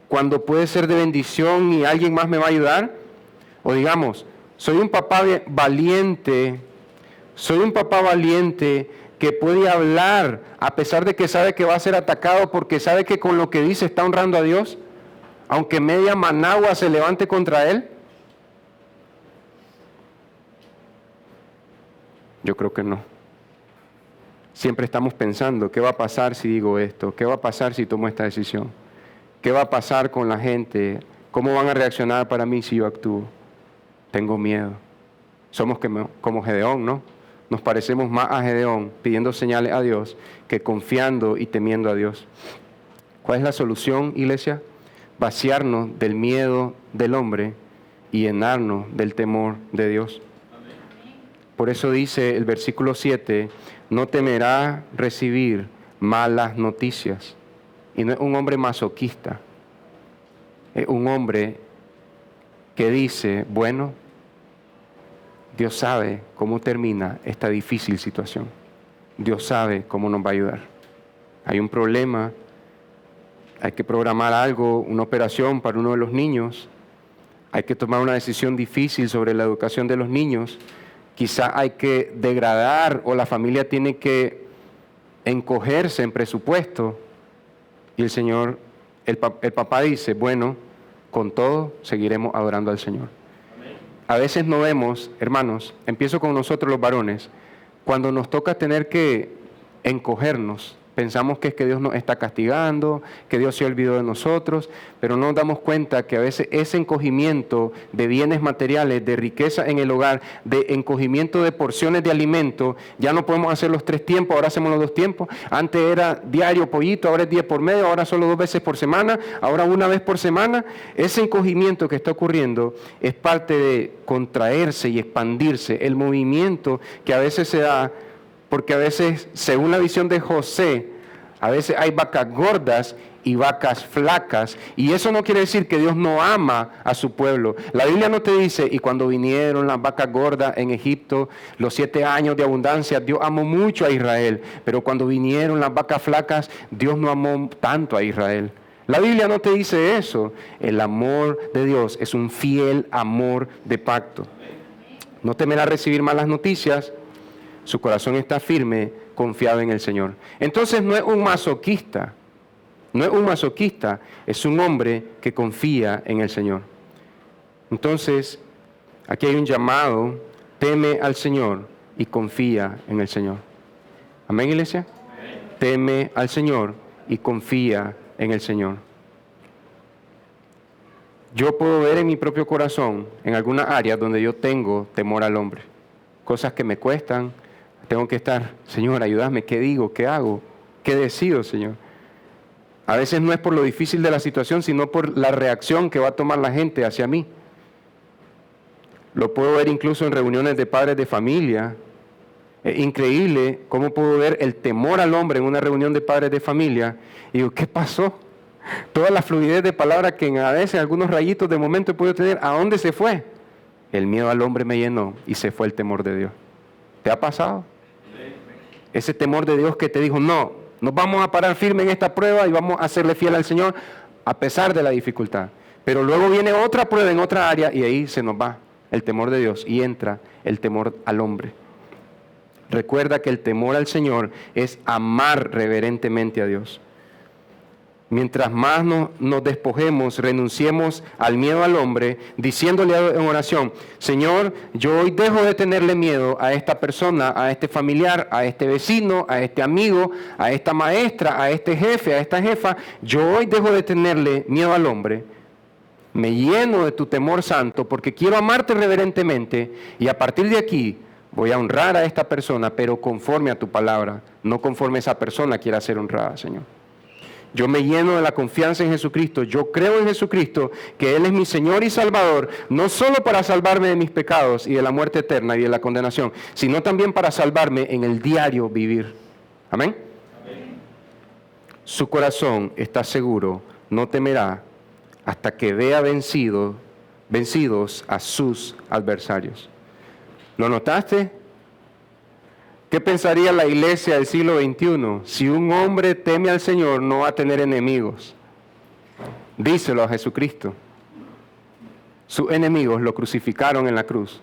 cuando puede ser de bendición y alguien más me va a ayudar. O digamos, soy un papá valiente que puede hablar a pesar de que sabe que va a ser atacado porque sabe que con lo que dice está honrando a Dios, aunque media Managua se levante contra él. Yo creo que no. Siempre estamos pensando, ¿qué va a pasar si digo esto? ¿Qué va a pasar si tomo esta decisión? ¿Qué va a pasar con la gente? ¿Cómo van a reaccionar para mí si yo actúo? Tengo miedo. Somos como Gedeón, ¿no? Nos parecemos más a Gedeón pidiendo señales a Dios que confiando y temiendo a Dios. ¿Cuál es la solución, iglesia? Vaciarnos del miedo del hombre y llenarnos del temor de Dios. Por eso dice el versículo 7, no temerá recibir malas noticias. Y no es un hombre masoquista, es un hombre que dice, bueno, Dios sabe cómo termina esta difícil situación. Dios sabe cómo nos va a ayudar. Hay un problema, hay que programar algo, una operación para uno de los niños, hay que tomar una decisión difícil sobre la educación de los niños, quizá hay que degradar o la familia tiene que encogerse en presupuesto. Y el Señor, el papá dice, bueno, con todo seguiremos adorando al Señor. A veces no vemos, hermanos, empiezo con nosotros los varones, cuando nos toca tener que encogernos, pensamos que es que Dios nos está castigando, que Dios se olvidó de nosotros, pero no nos damos cuenta que a veces ese encogimiento de bienes materiales, de riqueza en el hogar, de encogimiento de porciones de alimento, ya no podemos hacer los 3 tiempos, ahora hacemos los 2 tiempos. Antes era diario pollito, ahora es día por medio, ahora solo 2 veces por semana, ahora 1 vez por semana. Ese encogimiento que está ocurriendo es parte de contraerse y expandirse, el movimiento que a veces se da. Porque a veces, según la visión de José, a veces hay vacas gordas y vacas flacas. Y eso no quiere decir que Dios no ama a su pueblo. La Biblia no te dice, y cuando vinieron las vacas gordas en Egipto, los 7 años de abundancia, Dios amó mucho a Israel. Pero cuando vinieron las vacas flacas, Dios no amó tanto a Israel. La Biblia no te dice eso. El amor de Dios es un fiel amor de pacto. No temerá recibir malas noticias. Su corazón está firme, confiado en el Señor. Entonces no es un masoquista, es un hombre que confía en el Señor. Entonces, aquí hay un llamado, teme al Señor y confía en el Señor. ¿Amén, iglesia? Amén. Teme al Señor y confía en el Señor. Yo puedo ver en mi propio corazón, en alguna área donde yo tengo temor al hombre, cosas que me cuestan. Tengo que estar, Señor, ayúdame, ¿qué digo? ¿Qué hago? ¿Qué decido, Señor? A veces no es por lo difícil de la situación, sino por la reacción que va a tomar la gente hacia mí. Lo puedo ver incluso en reuniones de padres de familia. Es increíble cómo puedo ver el temor al hombre en una reunión de padres de familia. Y digo, ¿qué pasó? Toda la fluidez de palabra que a veces algunos rayitos de momento he podido tener, ¿a dónde se fue? El miedo al hombre me llenó y se fue el temor de Dios. ¿Te ha pasado? Ese temor de Dios que te dijo, no, nos vamos a parar firme en esta prueba y vamos a serle fiel al Señor a pesar de la dificultad. Pero luego viene otra prueba en otra área y ahí se nos va el temor de Dios y entra el temor al hombre. Recuerda que el temor al Señor es amar reverentemente a Dios. Mientras más nos despojemos, renunciemos al miedo al hombre, diciéndole en oración, Señor, yo hoy dejo de tenerle miedo a esta persona, a este familiar, a este vecino, a este amigo, a esta maestra, a este jefe, a esta jefa. Yo hoy dejo de tenerle miedo al hombre. Me lleno de tu temor santo porque quiero amarte reverentemente y a partir de aquí voy a honrar a esta persona, pero conforme a tu palabra, no conforme esa persona quiera ser honrada, Señor. Yo me lleno de la confianza en Jesucristo. Yo creo en Jesucristo, que Él es mi Señor y Salvador, no solo para salvarme de mis pecados y de la muerte eterna y de la condenación, sino también para salvarme en el diario vivir. Amén. Amén. Su corazón está seguro, no temerá hasta que vea vencidos a sus adversarios. ¿Lo notaste? ¿Qué pensaría la iglesia del siglo XXI? Si un hombre teme al Señor, no va a tener enemigos. Díselo a Jesucristo. Sus enemigos lo crucificaron en la cruz.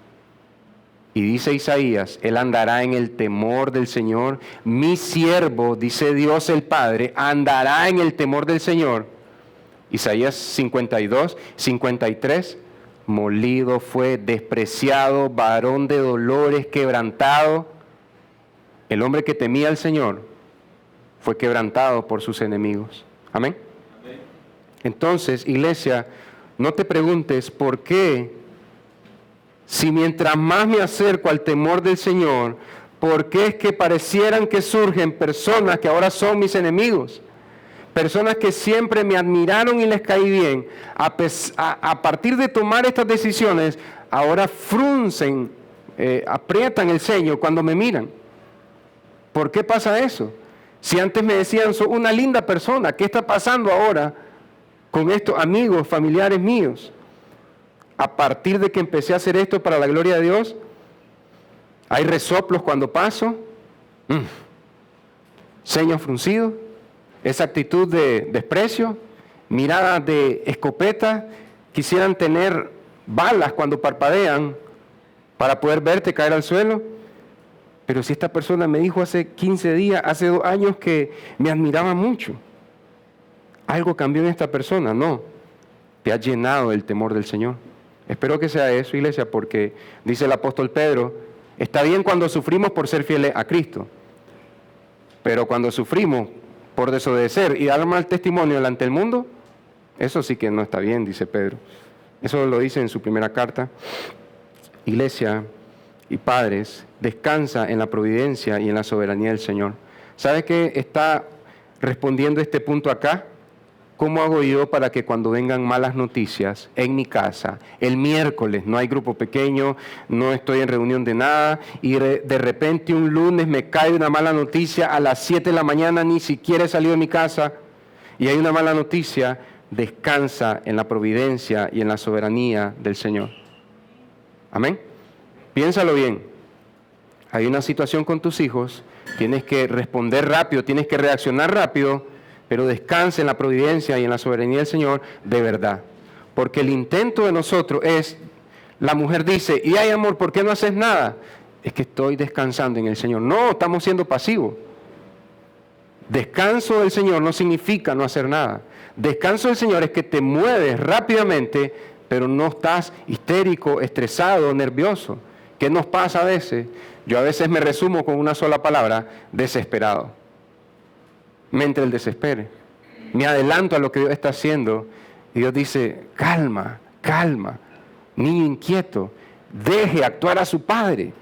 Y dice Isaías, Él andará en el temor del Señor. Mi siervo, dice Dios el Padre, andará en el temor del Señor. Isaías 52, 53. Molido fue, despreciado, varón de dolores, quebrantado. El hombre que temía al Señor fue quebrantado por sus enemigos. Amén. Amén. Entonces, iglesia, no te preguntes por qué, si mientras más me acerco al temor del Señor, ¿por qué es que parecieran que surgen personas que ahora son mis enemigos? Personas que siempre me admiraron y les caí bien, a partir de tomar estas decisiones, ahora fruncen, aprietan el ceño cuando me miran. ¿Por qué pasa eso? Si antes me decían, sos una linda persona, ¿qué está pasando ahora con estos amigos, familiares míos? A partir de que empecé a hacer esto para la gloria de Dios, hay resoplos cuando paso, ceño fruncido, esa actitud de desprecio, miradas de escopeta, quisieran tener balas cuando parpadean para poder verte caer al suelo. Pero si esta persona me dijo hace 15 días, hace 2 años que me admiraba mucho, ¿algo cambió en esta persona? No, te ha llenado el temor del Señor. Espero que sea eso, iglesia, porque dice el apóstol Pedro, está bien cuando sufrimos por ser fieles a Cristo, pero cuando sufrimos por desobedecer y dar mal testimonio delante del mundo, eso sí que no está bien, dice Pedro. Eso lo dice en su primera carta. Iglesia y padres, descansa en la providencia y en la soberanía del Señor. ¿Sabe qué está respondiendo este punto acá? ¿Cómo hago yo para que cuando vengan malas noticias en mi casa, el miércoles, no hay grupo pequeño, no estoy en reunión de nada, y de repente un lunes me cae una mala noticia a las 7 de la mañana, ni siquiera he salido de mi casa, y hay una mala noticia? Descansa en la providencia y en la soberanía del Señor. Amén. Piénsalo bien. Hay una situación con tus hijos, tienes que responder rápido, tienes que reaccionar rápido, pero descansa en la providencia y en la soberanía del Señor de verdad. Porque el intento de nosotros es, la mujer dice, y ay amor, ¿por qué no haces nada? Es que estoy descansando en el Señor. No, estamos siendo pasivos. Descanso del Señor no significa no hacer nada. Descanso del Señor es que te mueves rápidamente, pero no estás histérico, estresado, nervioso. ¿Qué nos pasa a veces? Yo a veces me resumo con una sola palabra, desesperado. Me entra el desespero. Me adelanto a lo que Dios está haciendo y Dios dice, calma, calma, niño inquieto, deje actuar a su padre.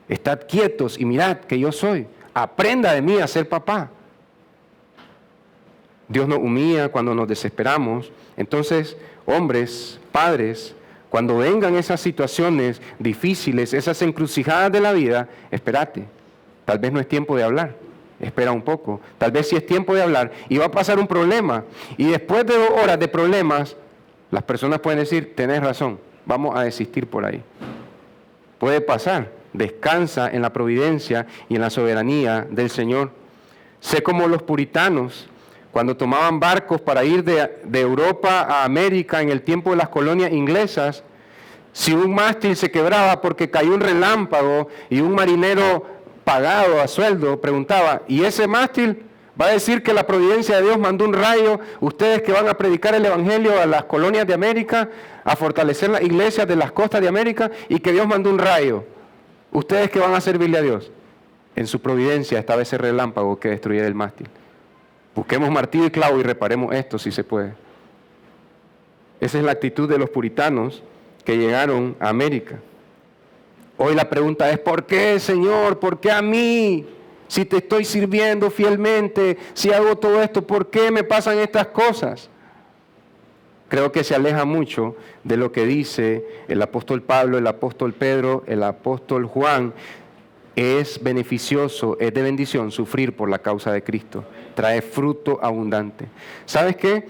Estad quietos y mirad que yo soy. Aprenda de mí a ser papá. Dios nos humilla cuando nos desesperamos. Entonces, hombres, padres, cuando vengan esas situaciones difíciles, esas encrucijadas de la vida, espérate, tal vez no es tiempo de hablar. espera un poco. Tal vez sí es tiempo de hablar y va a pasar un problema. Y después de 2 horas de problemas, las personas pueden decir, tenés razón, vamos a desistir por ahí. Puede pasar. Descansa en la providencia y en la soberanía del Señor. Sé como los puritanos, cuando tomaban barcos para ir de Europa a América en el tiempo de las colonias inglesas, si un mástil se quebraba porque cayó un relámpago y un marinero pagado a sueldo preguntaba, ¿y ese mástil va a decir que la providencia de Dios mandó un rayo? Ustedes que van a predicar el evangelio a las colonias de América, a fortalecer las iglesias de las costas de América, y que Dios mandó un rayo. Ustedes que van a servirle a Dios. En su providencia estaba ese relámpago que destruyera el mástil. Busquemos martillo y clavo y reparemos esto si se puede. Esa es la actitud de los puritanos que llegaron a América. Hoy la pregunta es, ¿por qué, Señor? ¿Por qué a mí? Si te estoy sirviendo fielmente, si hago todo esto, ¿por qué me pasan estas cosas? Creo que se aleja mucho de lo que dice el apóstol Pablo, el apóstol Pedro, el apóstol Juan. Es beneficioso, es de bendición sufrir por la causa de Cristo. Trae fruto abundante. ¿Sabes qué?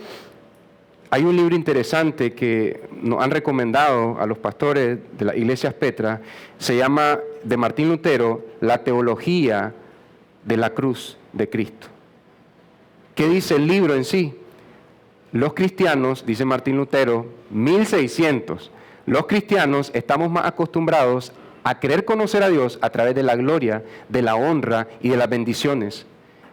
Hay un libro interesante que nos han recomendado a los pastores de las iglesias Petra. Se llama, de Martín Lutero, La teología de la cruz de Cristo. ¿Qué dice el libro en sí? Los cristianos, dice Martín Lutero, 1600, los cristianos estamos más acostumbrados a querer conocer a Dios a través de la gloria, de la honra y de las bendiciones.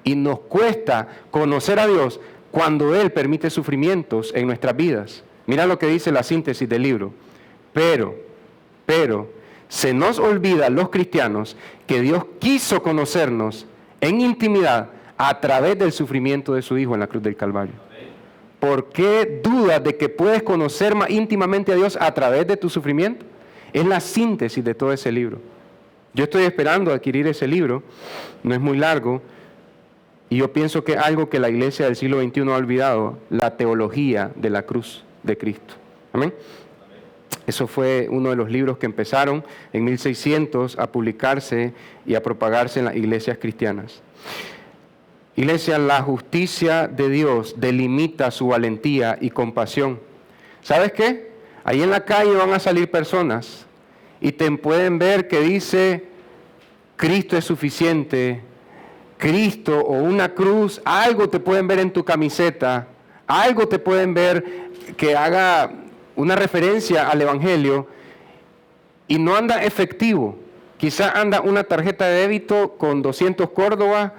Y nos cuesta conocer a Dios cuando Él permite sufrimientos en nuestras vidas. Mira lo que dice la síntesis del libro. Pero, se nos olvida a los cristianos que Dios quiso conocernos en intimidad a través del sufrimiento de su Hijo en la cruz del Calvario. ¿Por qué dudas de que puedes conocer más íntimamente a Dios a través de tu sufrimiento? Es la síntesis de todo ese libro. Yo estoy esperando adquirir ese libro, no es muy largo, y yo pienso que es algo que la iglesia del siglo XXI ha olvidado, la teología de la cruz de Cristo. Amén. Eso fue uno de los libros que empezaron en 1600 a publicarse y a propagarse en las iglesias cristianas. Iglesia, la justicia de Dios delimita su valentía y compasión. ¿Sabes qué? Ahí en la calle van a salir personas y te pueden ver que dice Cristo es suficiente, Cristo o una cruz, algo te pueden ver en tu camiseta, algo te pueden ver que haga una referencia al Evangelio y no anda efectivo. Quizás anda una tarjeta de débito con 200 córdobas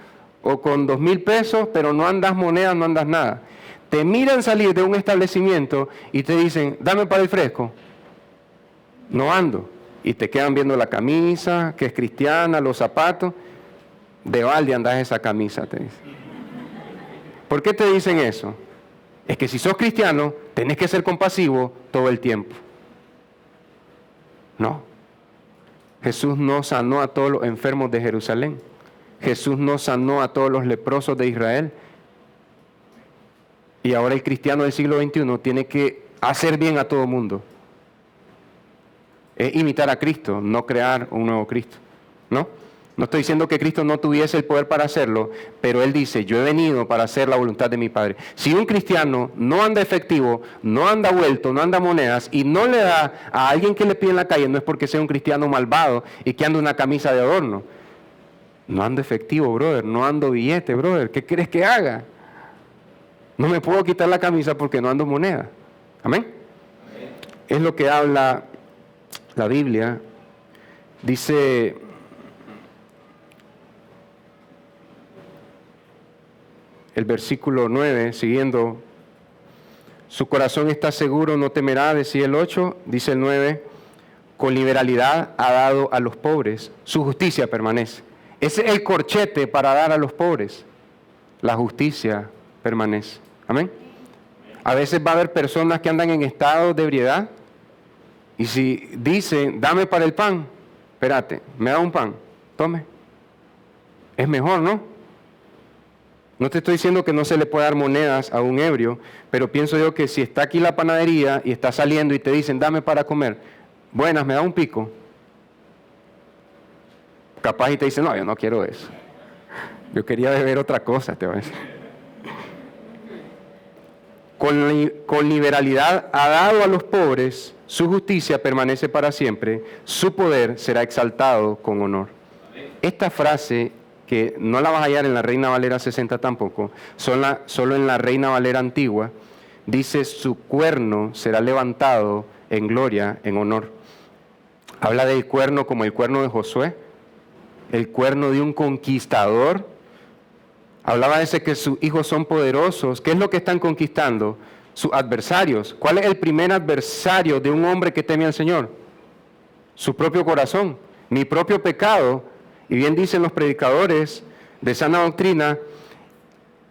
o con 2,000 pesos, pero no andas monedas, no andas nada. Te miran salir de un establecimiento y te dicen, dame para el fresco. No ando. Y te quedan viendo la camisa, que es cristiana, los zapatos. De balde andas esa camisa, te dicen. ¿Por qué te dicen eso? Es que si sos cristiano, tenés que ser compasivo todo el tiempo. No. Jesús no sanó a todos los enfermos de Jerusalén. Jesús no sanó a todos los leprosos de Israel. Y ahora el cristiano del siglo XXI tiene que hacer bien a todo el mundo. Es imitar a Cristo, no crear un nuevo Cristo. ¿No? No estoy diciendo que Cristo no tuviese el poder para hacerlo, pero Él dice, yo he venido para hacer la voluntad de mi Padre. Si un cristiano no anda efectivo, no anda vuelto, no anda monedas y no le da a alguien que le pide en la calle, no es porque sea un cristiano malvado y que anda una camisa de adorno. No ando efectivo, brother, no ando billete, brother. ¿Qué quieres que haga? No me puedo quitar la camisa porque no ando moneda. Amén. Es lo que habla la Biblia. Dice el versículo 9, siguiendo, su corazón está seguro, no temerá, decía el 8, dice el 9, con liberalidad ha dado a los pobres, su justicia permanece. Ese es el corchete para dar a los pobres, la justicia permanece. Amén. A veces va a haber personas que andan en estado de ebriedad y si dicen, dame para el pan, espérate, me da un pan, tome. Es mejor, ¿no? No te estoy diciendo que no se le puede dar monedas a un ebrio, pero pienso yo que si está aquí la panadería y está saliendo y te dicen, dame para comer, buenas, me da un pico. Capaz y te dicen, no, yo no quiero eso. Yo quería beber otra cosa, te voy a decir. Con liberalidad ha dado a los pobres, su justicia permanece para siempre, su poder será exaltado con honor. Esta frase, que no la vas a hallar en la Reina Valera 60 tampoco, solo en la Reina Valera antigua, dice: su cuerno será levantado en gloria, en honor. Habla del cuerno como el cuerno de Josué, el cuerno de un conquistador. Hablaba de ese que sus hijos son poderosos. ¿Qué es lo que están conquistando? Sus adversarios. ¿Cuál es el primer adversario de un hombre que teme al Señor? Su propio corazón, mi propio pecado. Y bien dicen los predicadores de sana doctrina,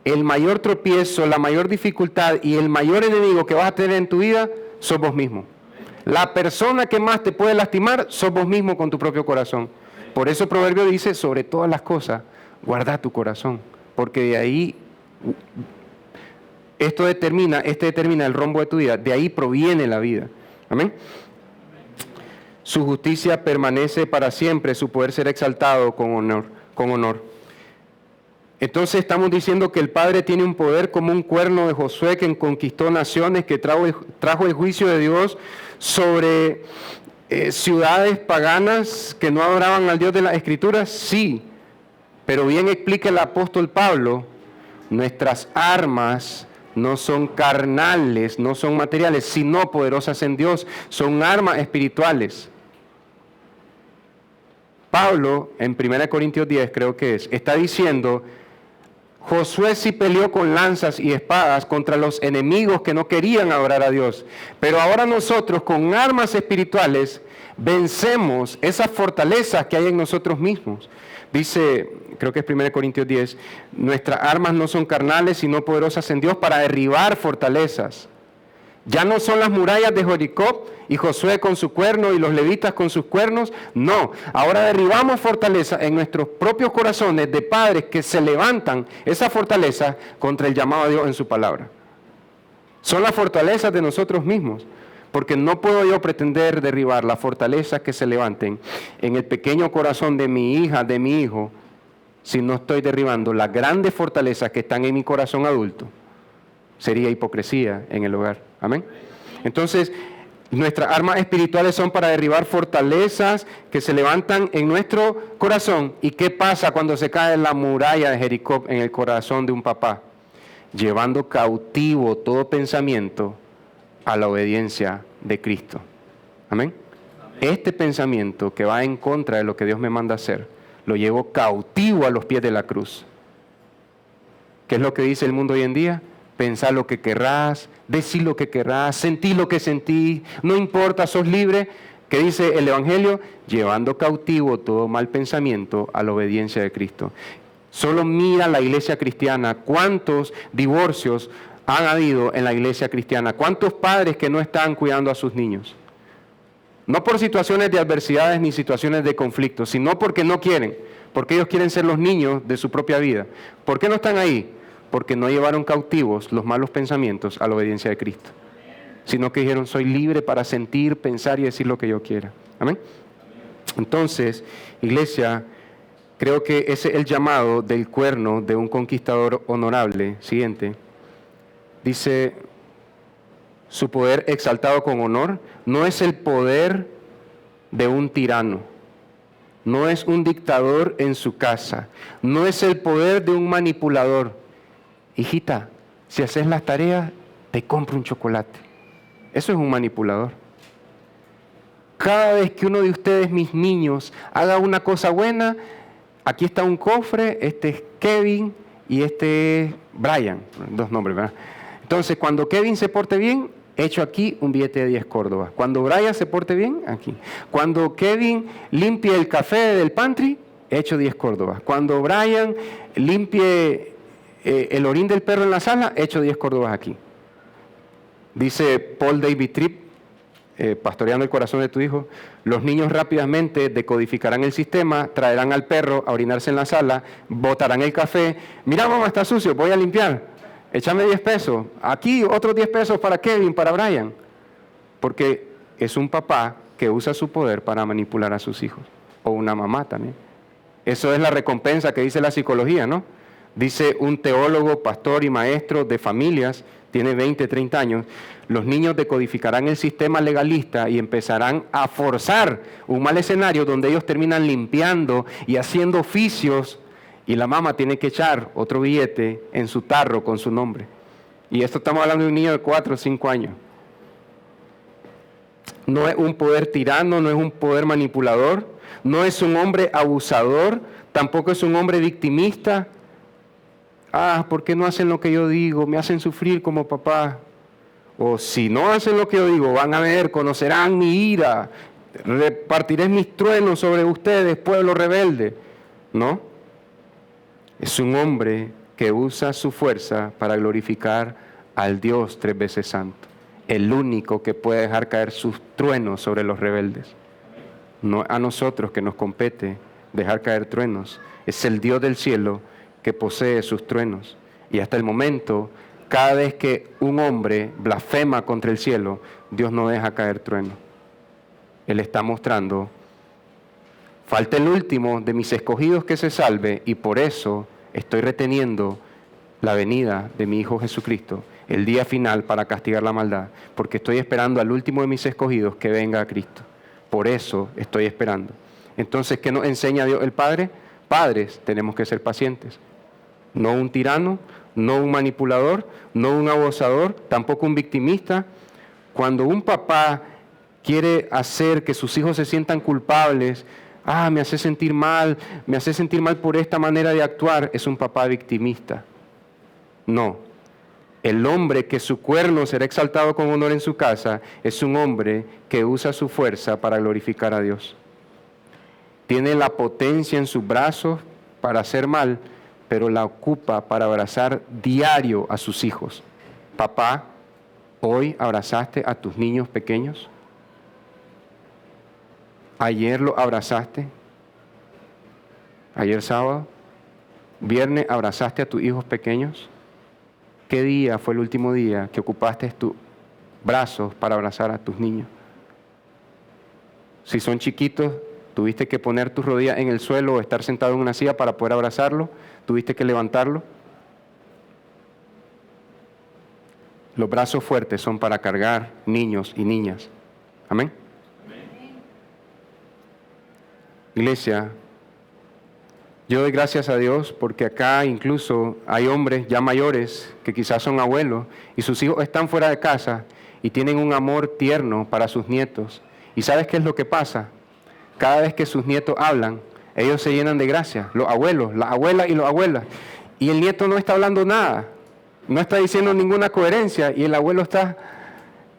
el mayor tropiezo, la mayor dificultad y el mayor enemigo que vas a tener en tu vida sos vos mismo. La persona que más te puede lastimar sos vos mismo con tu propio corazón. Por eso el proverbio dice: sobre todas las cosas, guarda tu corazón, porque de ahí, este determina el rumbo de tu vida, de ahí proviene la vida. Amén. Su justicia permanece para siempre, su poder será exaltado con honor. Entonces estamos diciendo que el Padre tiene un poder como un cuerno de Josué que conquistó naciones, que trajo el juicio de Dios sobre ciudades paganas que no adoraban al Dios de las Escrituras. Sí, pero bien explica el apóstol Pablo, nuestras armas no son carnales, no son materiales, sino poderosas en Dios, son armas espirituales. Pablo, en 1 Corintios 10, creo que está diciendo: Josué sí peleó con lanzas y espadas contra los enemigos que no querían adorar a Dios, pero ahora nosotros con armas espirituales vencemos esas fortalezas que hay en nosotros mismos. Dice, creo que es 1 Corintios 10, nuestras armas no son carnales sino poderosas en Dios para derribar fortalezas. Ya no son las murallas de Jericó y Josué con su cuerno y los levitas con sus cuernos. No, ahora derribamos fortalezas en nuestros propios corazones de padres que se levantan esa fortaleza contra el llamado a Dios en su palabra. Son las fortalezas de nosotros mismos, porque no puedo yo pretender derribar las fortalezas que se levanten en el pequeño corazón de mi hija, de mi hijo, si no estoy derribando las grandes fortalezas que están en mi corazón adulto. Sería hipocresía en el hogar. Amén. Entonces, nuestras armas espirituales son para derribar fortalezas que se levantan en nuestro corazón. ¿Y qué pasa cuando se cae la muralla de Jericó en el corazón de un papá? Llevando cautivo todo pensamiento a la obediencia de Cristo. Amén. Este pensamiento que va en contra de lo que Dios me manda hacer, lo llevo cautivo a los pies de la cruz. ¿Qué es lo que dice el mundo hoy en día? Pensar lo que querrás, decir lo que querrás, sentir lo que sentís, no importa, sos libre. ¿Qué dice el Evangelio? Llevando cautivo todo mal pensamiento a la obediencia de Cristo. Solo mira la iglesia cristiana, cuántos divorcios han habido en la iglesia cristiana, cuántos padres que no están cuidando a sus niños. No por situaciones de adversidades ni situaciones de conflicto, sino porque no quieren, porque ellos quieren ser los niños de su propia vida. ¿Por qué no están ahí? Porque no llevaron cautivos los malos pensamientos a la obediencia de Cristo, sino que dijeron: soy libre para sentir, pensar y decir lo que yo quiera. Amén. Entonces, iglesia, creo que ese es el llamado del cuerno de un conquistador honorable. Siguiente. Dice: su poder exaltado con honor. No es el poder de un tirano, no es un dictador en su casa, no es el poder de un manipulador. Hijita, si haces las tareas, te compro un chocolate. Eso es un manipulador. Cada vez que uno de ustedes, mis niños, haga una cosa buena, aquí está un cofre, este es Kevin y este es Brian, 2 nombres, ¿verdad? Entonces, cuando Kevin se porte bien, echo aquí un billete de 10 córdobas. Cuando Brian se porte bien, aquí. Cuando Kevin limpie el café del pantry, echo 10 córdobas. Cuando Brian limpie el orín del perro en la sala, echo 10 córdobas aquí. Dice Paul David Tripp, pastoreando el corazón de tu hijo: los niños rápidamente decodificarán el sistema, traerán al perro a orinarse en la sala, botarán el café. Mira, mamá, está sucio, voy a limpiar. Échame 10 pesos. Aquí otros 10 pesos para Kevin, para Brian. Porque es un papá que usa su poder para manipular a sus hijos. O una mamá también. Eso es la recompensa que dice la psicología, ¿no? Dice un teólogo, pastor y maestro de familias, tiene 20, 30 años, los niños decodificarán el sistema legalista y empezarán a forzar un mal escenario donde ellos terminan limpiando y haciendo oficios y la mamá tiene que echar otro billete en su tarro con su nombre. Y esto estamos hablando de un niño de 4 o 5 años. No es un poder tirano, no es un poder manipulador, no es un hombre abusador, tampoco es un hombre victimista. ¿Por qué no hacen lo que yo digo? Me hacen sufrir como papá. O si no hacen lo que yo digo, van a ver, conocerán mi ira, repartiré mis truenos sobre ustedes, pueblo rebelde. No, es un hombre que usa su fuerza para glorificar al Dios 3 veces santo, el único que puede dejar caer sus truenos sobre los rebeldes. No a nosotros que nos compete dejar caer truenos, es el Dios del cielo que posee sus truenos. Y hasta el momento, cada vez que un hombre blasfema contra el cielo, Dios no deja caer trueno. Él está mostrando, falta el último de mis escogidos que se salve, y por eso estoy reteniendo la venida de mi Hijo Jesucristo, el día final para castigar la maldad, porque estoy esperando al último de mis escogidos que venga a Cristo. Por eso estoy esperando. Entonces, ¿qué nos enseña Dios el Padre? Padres, tenemos que ser pacientes. No un tirano, no un manipulador, no un abusador, tampoco un victimista. Cuando un papá quiere hacer que sus hijos se sientan culpables, me hace sentir mal por esta manera de actuar, es un papá victimista. No, el hombre que su cuerno será exaltado con honor en su casa, es un hombre que usa su fuerza para glorificar a Dios. Tiene la potencia en sus brazos para hacer mal, pero la ocupa para abrazar diario a sus hijos. Papá, ¿hoy abrazaste a tus niños pequeños? ¿Ayer lo abrazaste? ¿Ayer sábado? ¿Viernes abrazaste a tus hijos pequeños? ¿Qué día fue el último día que ocupaste tus brazos para abrazar a tus niños? Si son chiquitos, ¿tuviste que poner tus rodillas en el suelo o estar sentado en una silla para poder abrazarlo? ¿Tuviste que levantarlo? Los brazos fuertes son para cargar niños y niñas. Amén. Iglesia, yo doy gracias a Dios porque acá incluso hay hombres ya mayores que quizás son abuelos y sus hijos están fuera de casa y tienen un amor tierno para sus nietos. ¿Y sabes qué es lo que pasa? Cada vez que sus nietos hablan, ellos se llenan de gracia, los abuelos, las abuelas y los abuelas. Y el nieto no está hablando nada, no está diciendo ninguna coherencia y el abuelo está,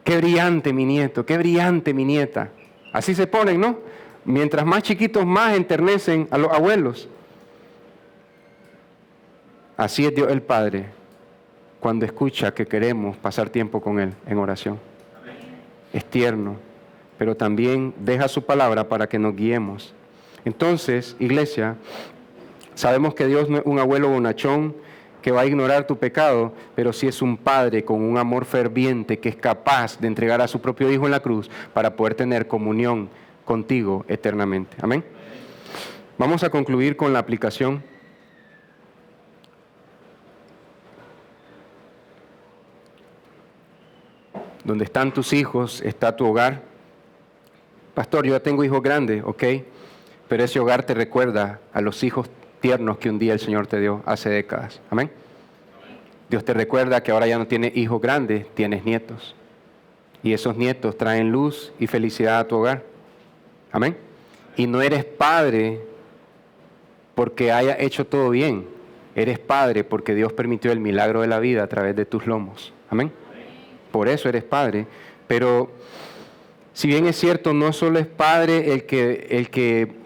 qué brillante mi nieto, qué brillante mi nieta. Así se ponen, ¿no? Mientras más chiquitos, más enternecen a los abuelos. Así es Dios el Padre cuando escucha que queremos pasar tiempo con Él en oración. Es tierno, pero también deja su palabra para que nos guiemos. Entonces, iglesia, sabemos que Dios no es un abuelo bonachón que va a ignorar tu pecado, pero sí es un padre con un amor ferviente que es capaz de entregar a su propio Hijo en la cruz para poder tener comunión contigo eternamente. Amén. Vamos a concluir con la aplicación. Donde están tus hijos, está tu hogar. Pastor, yo ya tengo hijos grandes, ok, pero ese hogar te recuerda a los hijos tiernos que un día el Señor te dio hace décadas. Amén. Dios te recuerda que ahora ya no tienes hijos grandes, tienes nietos. Y esos nietos traen luz y felicidad a tu hogar. Amén. Y no eres padre porque haya hecho todo bien. Eres padre porque Dios permitió el milagro de la vida a través de tus lomos. Amén. Por eso eres padre. Pero si bien es cierto, no solo es padre el que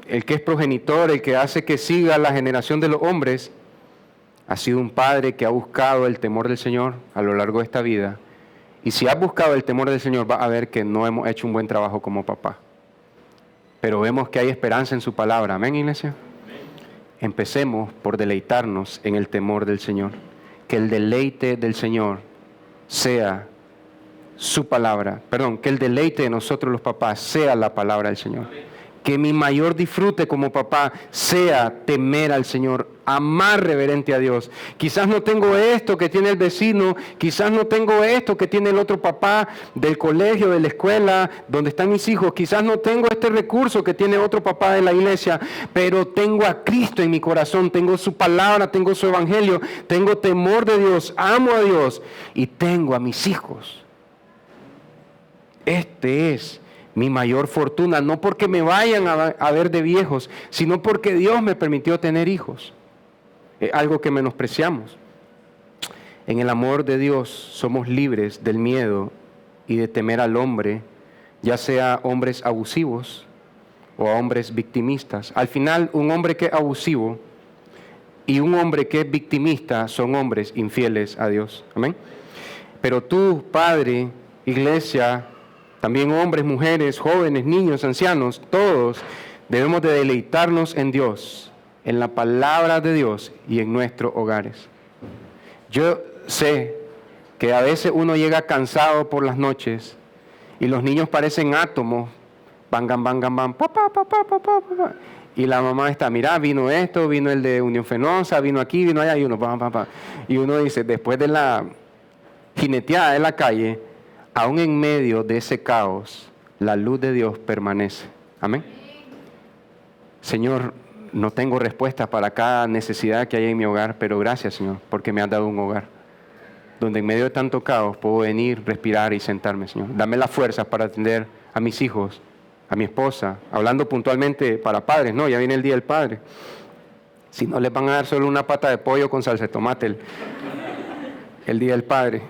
es progenitor, el que hace que siga la generación de los hombres, ha sido un padre que ha buscado el temor del Señor a lo largo de esta vida. Y si has buscado el temor del Señor, vas a ver que no hemos hecho un buen trabajo como papá. Pero vemos que hay esperanza en su palabra. Amén, iglesia. Empecemos por deleitarnos en el temor del Señor. Que el deleite del Señor sea su palabra. Que el deleite de nosotros los papás sea la palabra del Señor. Que mi mayor disfrute como papá sea temer al Señor, amar reverente a Dios. Quizás no tengo esto que tiene el vecino, quizás no tengo esto que tiene el otro papá del colegio, de la escuela, donde están mis hijos. Quizás no tengo este recurso que tiene otro papá de la iglesia, pero tengo a Cristo en mi corazón, tengo su palabra, tengo su evangelio, tengo temor de Dios, amo a Dios y tengo a mis hijos. Este es mi mayor fortuna, no porque me vayan a ver de viejos, sino porque Dios me permitió tener hijos. Es algo que menospreciamos. En el amor de Dios somos libres del miedo y de temer al hombre, ya sea hombres abusivos o a hombres victimistas. Al final, un hombre que es abusivo y un hombre que es victimista son hombres infieles a Dios. Amén. Pero tú, padre, iglesia, también hombres, mujeres, jóvenes, niños, ancianos, todos debemos de deleitarnos en Dios, en la palabra de Dios y en nuestros hogares. Yo sé que a veces uno llega cansado por las noches y los niños parecen átomos, bangam, bangam, bam, papá, papá, papá, papá. Y la mamá está, mira, vino esto, vino el de Unión Fenosa, vino aquí, vino allá, y uno, papá, papá. Y uno dice, después de la jineteada de la calle, aún en medio de ese caos, la luz de Dios permanece. Amén. Señor, no tengo respuesta para cada necesidad que hay en mi hogar, pero gracias, Señor, porque me has dado un hogar donde en medio de tanto caos puedo venir, respirar y sentarme, Señor. Dame las fuerzas para atender a mis hijos, a mi esposa, hablando puntualmente para padres, no, ya viene el Día del Padre. Si no les van a dar solo una pata de pollo con salsa de tomate el Día del Padre.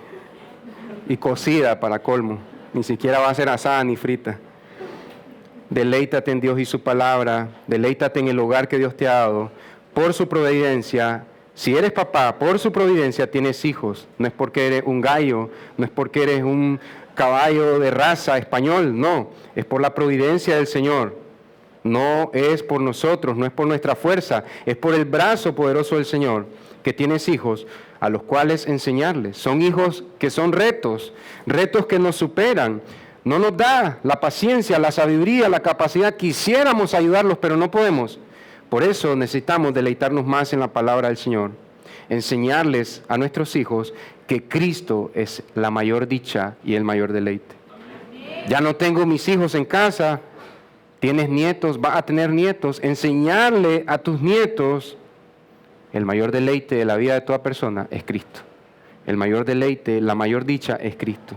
Y cocida para colmo, ni siquiera va a ser asada ni frita. Deleítate en Dios y su palabra, deleítate en el hogar que Dios te ha dado, por su providencia. Si eres papá, por su providencia tienes hijos, no es porque eres un gallo, no es porque eres un caballo de raza español, no, es por la providencia del Señor. No es por nosotros, no es por nuestra fuerza, es por el brazo poderoso del Señor que tienes hijos a los cuales enseñarles. Son hijos que son retos que nos superan. No nos da la paciencia, la sabiduría, la capacidad. Quisiéramos ayudarlos, pero no podemos. Por eso necesitamos deleitarnos más en la palabra del Señor. Enseñarles a nuestros hijos que Cristo es la mayor dicha y el mayor deleite. Ya no tengo mis hijos en casa, tienes nietos, vas a tener nietos. Enseñarle a tus nietos el mayor deleite de la vida de toda persona es Cristo. El mayor deleite, la mayor dicha es Cristo.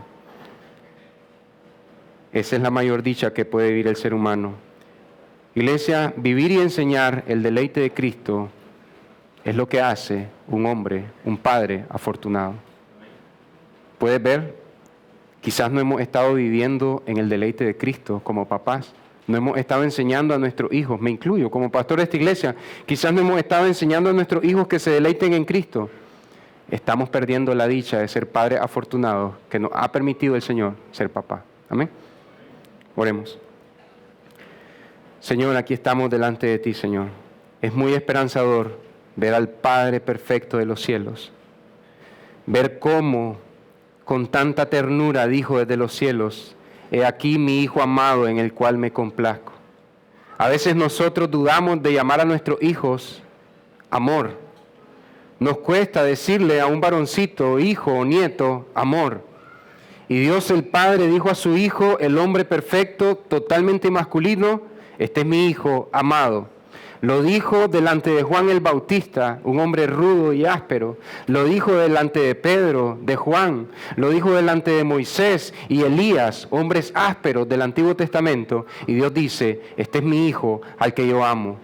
Esa es la mayor dicha que puede vivir el ser humano. Iglesia, vivir y enseñar el deleite de Cristo es lo que hace un hombre, un padre afortunado. ¿Puedes ver? Quizás no hemos estado viviendo en el deleite de Cristo como papás. No hemos estado enseñando a nuestros hijos, me incluyo como pastor de esta iglesia, quizás no hemos estado enseñando a nuestros hijos que se deleiten en Cristo. Estamos perdiendo la dicha de ser padres afortunados que nos ha permitido el Señor ser papá. Amén. Oremos. Señor, aquí estamos delante de ti, Señor. Es muy esperanzador ver al Padre perfecto de los cielos. Ver cómo con tanta ternura dijo desde los cielos: he aquí mi Hijo amado en el cual me complazco. A veces nosotros dudamos de llamar a nuestros hijos amor. Nos cuesta decirle a un varoncito, hijo o nieto, amor. Y Dios el Padre dijo a su Hijo, el hombre perfecto, totalmente masculino: este es mi Hijo amado. Lo dijo delante de Juan el Bautista, un hombre rudo y áspero. Lo dijo delante de Pedro, de Juan. Lo dijo delante de Moisés y Elías, hombres ásperos del Antiguo Testamento. Y Dios dice: este es mi Hijo al que yo amo.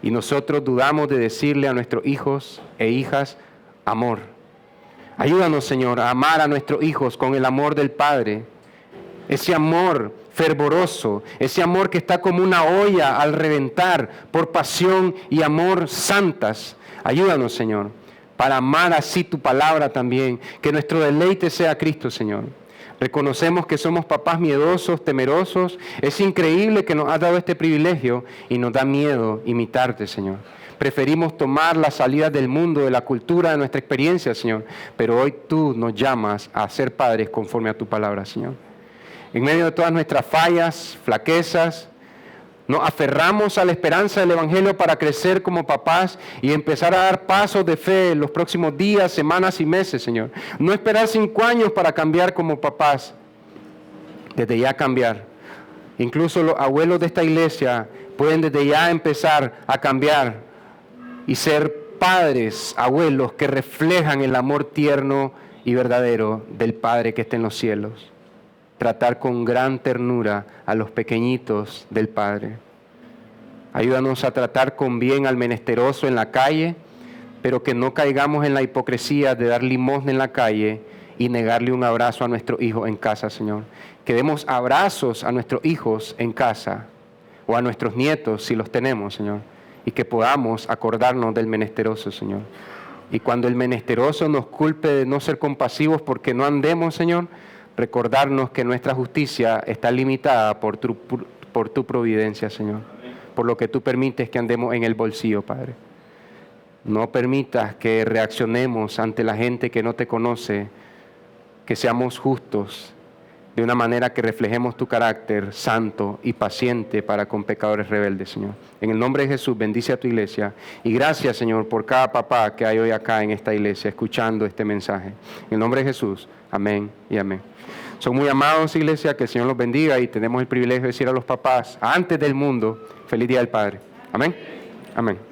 Y nosotros dudamos de decirle a nuestros hijos e hijas amor. Ayúdanos, Señor, a amar a nuestros hijos con el amor del Padre. Ese amor fervoroso, ese amor que está como una olla al reventar por pasión y amor santas. Ayúdanos, Señor, para amar así tu palabra también, que nuestro deleite sea Cristo, Señor. Reconocemos que somos papás miedosos, temerosos. Es increíble que nos has dado este privilegio y nos da miedo imitarte, Señor. Preferimos tomar las salidas del mundo, de la cultura, de nuestra experiencia, Señor. Pero hoy tú nos llamas a ser padres conforme a tu palabra, Señor. En medio de todas nuestras fallas, flaquezas, Nos aferramos a la esperanza del Evangelio para crecer como papás y empezar a dar pasos de fe en los próximos días, semanas y meses, Señor. No esperar 5 años para cambiar como papás. Desde ya cambiar. Incluso los abuelos de esta iglesia pueden desde ya empezar a cambiar y ser padres, abuelos que reflejan el amor tierno y verdadero del Padre que está en los cielos. Tratar con gran ternura a los pequeñitos del Padre. Ayúdanos a tratar con bien al menesteroso en la calle, pero que no caigamos en la hipocresía de dar limosna en la calle y negarle un abrazo a nuestro hijo en casa, Señor. Que demos abrazos a nuestros hijos en casa, o a nuestros nietos si los tenemos, Señor, y que podamos acordarnos del menesteroso, Señor. Y cuando el menesteroso nos culpe de no ser compasivos porque no andemos, Señor, recordarnos que nuestra justicia está limitada por tu providencia, Señor. Por lo que tú permites que andemos en el bolsillo, Padre. No permitas que reaccionemos ante la gente que no te conoce, que seamos justos, de una manera que reflejemos tu carácter santo y paciente para con pecadores rebeldes, Señor. En el nombre de Jesús, bendice a tu iglesia. Y gracias, Señor, por cada papá que hay hoy acá en esta iglesia, escuchando este mensaje. En el nombre de Jesús, amén y amén. Son muy amados, iglesia, que el Señor los bendiga y tenemos el privilegio de decir a los papás, antes del mundo, feliz Día del Padre. Amén. Amén.